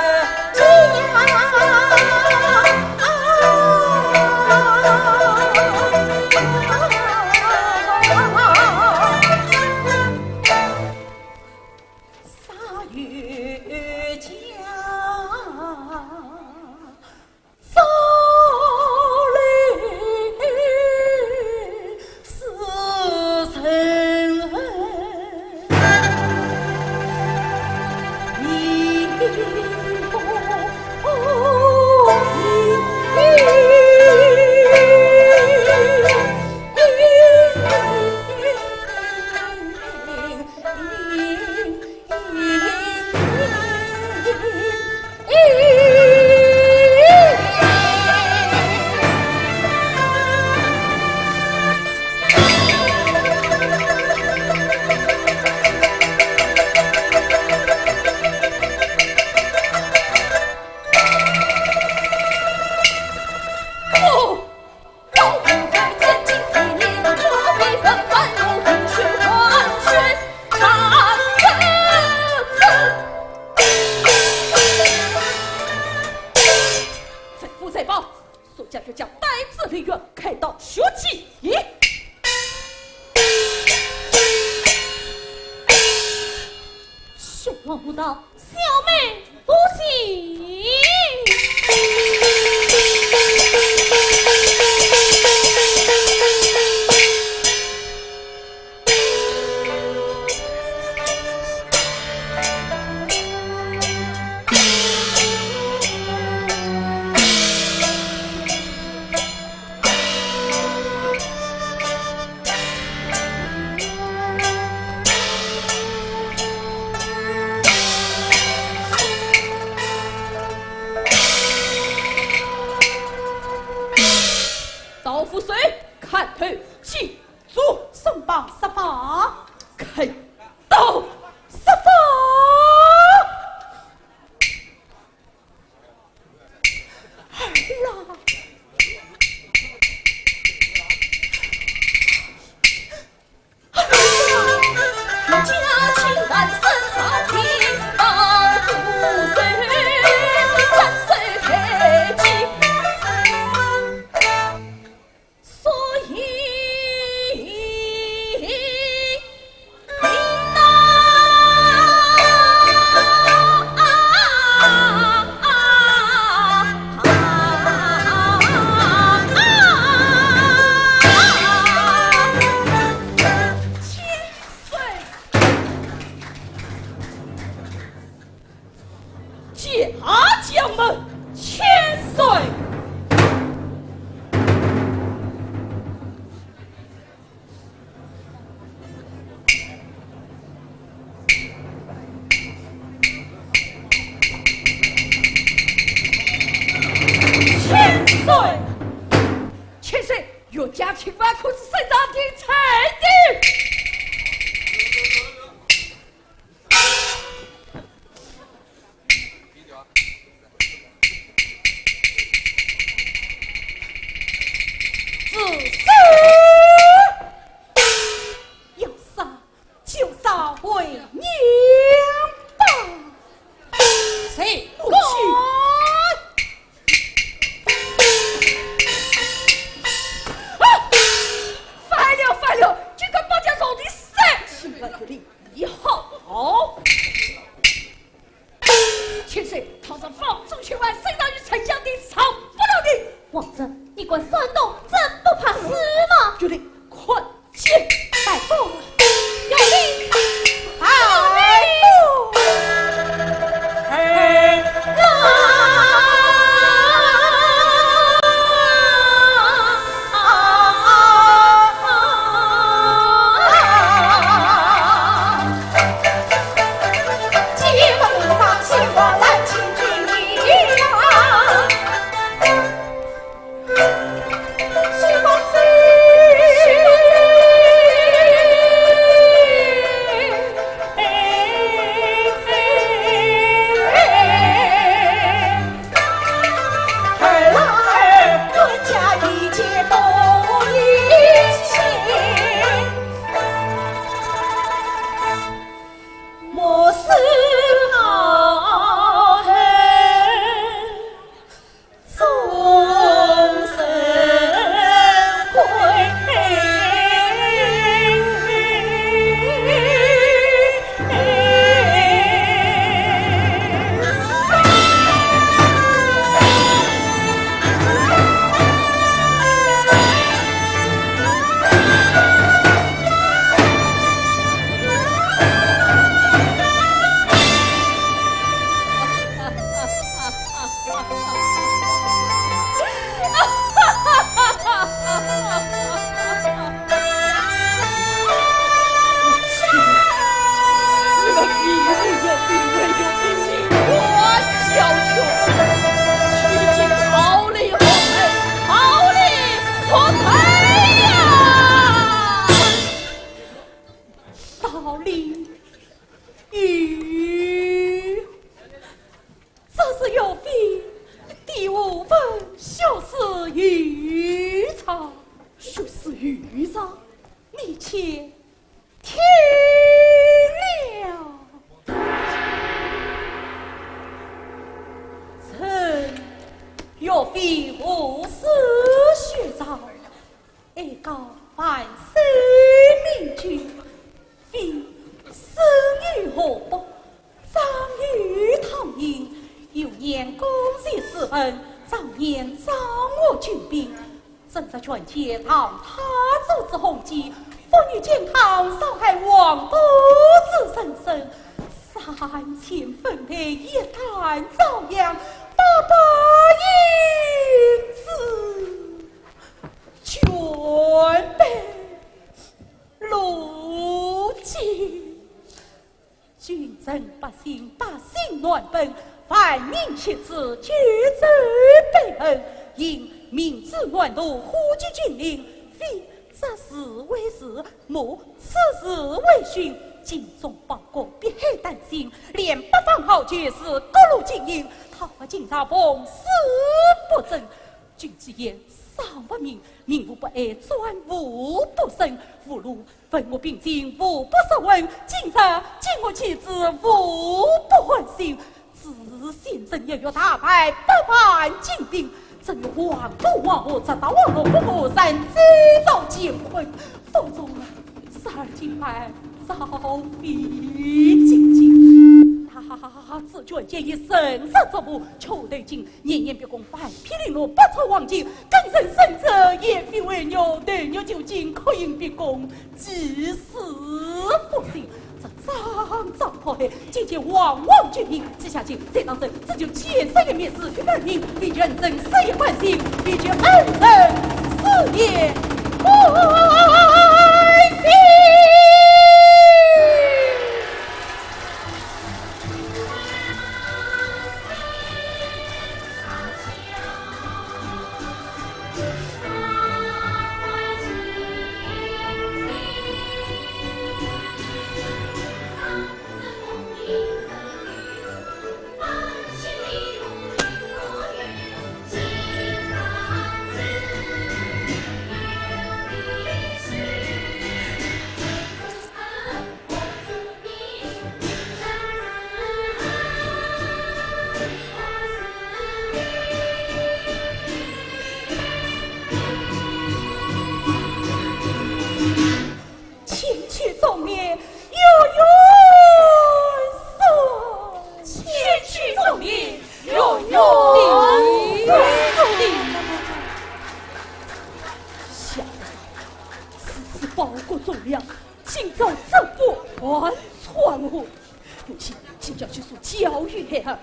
望不到小妹不行。刀斧水，砍头起足，松绑杀法，开刀杀法。儿啊！家亲万身残体，刀斧水，斩水开机。所以家将们千岁。千岁，岳家清白可是省长廷称的。要杀就杀为娘吧！谁母亲。反了！这个包家手的死，心烦有理，一好。千岁，堂上放纵千万，谁让与丞相的少不了你？王正，你管山东真不怕死吗？有令，快接大夫，有令，大夫，希望全天堂他走之红旗，妇女健康上海王都之神神，3000分配一坛朝阳，800银子全被如今，军政百姓乱奔，反民弃子，举子被恨，因明知乱路，呼居军令，非这事为事，莫此事为训。精忠报国，必黑担心，连北方豪杰是各路精英，讨伐金朝奉死不争。君之言丧不明，民无不爱，专无不胜。俘虏分我并进，无不受问。今朝尽我妻子，无不欢心。自先生也要大败，不犯进兵。正有王都王后直到王后不过山，制造艰困，否中12斤半早必进京。他自觉建议神色作不，求得经年年别公反批零落，不愁王境，更甚生者也非为牛，对牛就近可应别公，即死不行。张破黑，今天王军命，接下去这当真，这就前生的灭死与本命，必须认真事业关心，必须恩人事业关心。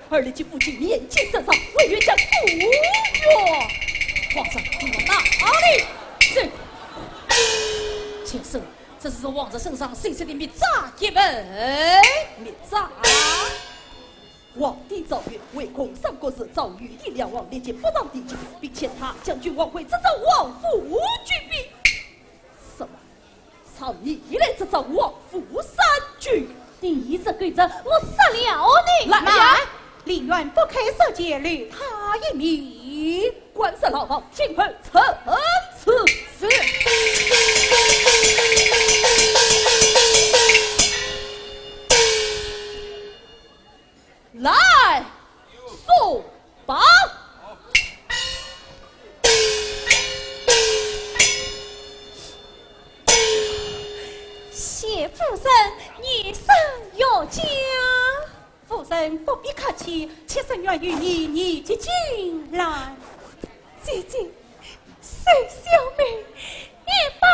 而立即父亲年纪身上，为冤家赴约。皇上，你往哪里？是先生，这是从王者身上谁的密诈一本？密诈！皇帝诏曰：为恐上国时遭遇帝两王立即不让敌军，并遣他将军王会这召王府军兵。什么？曹你一来这召王府三军？第一次规则，我杀了你！来！宁愿不开设戒律，他一米，官司老房，请回陈此事。来，速报。谢夫人，女生有家。夫人不必客气，妾身愿与你接进来。姐姐，沈小妹，一把。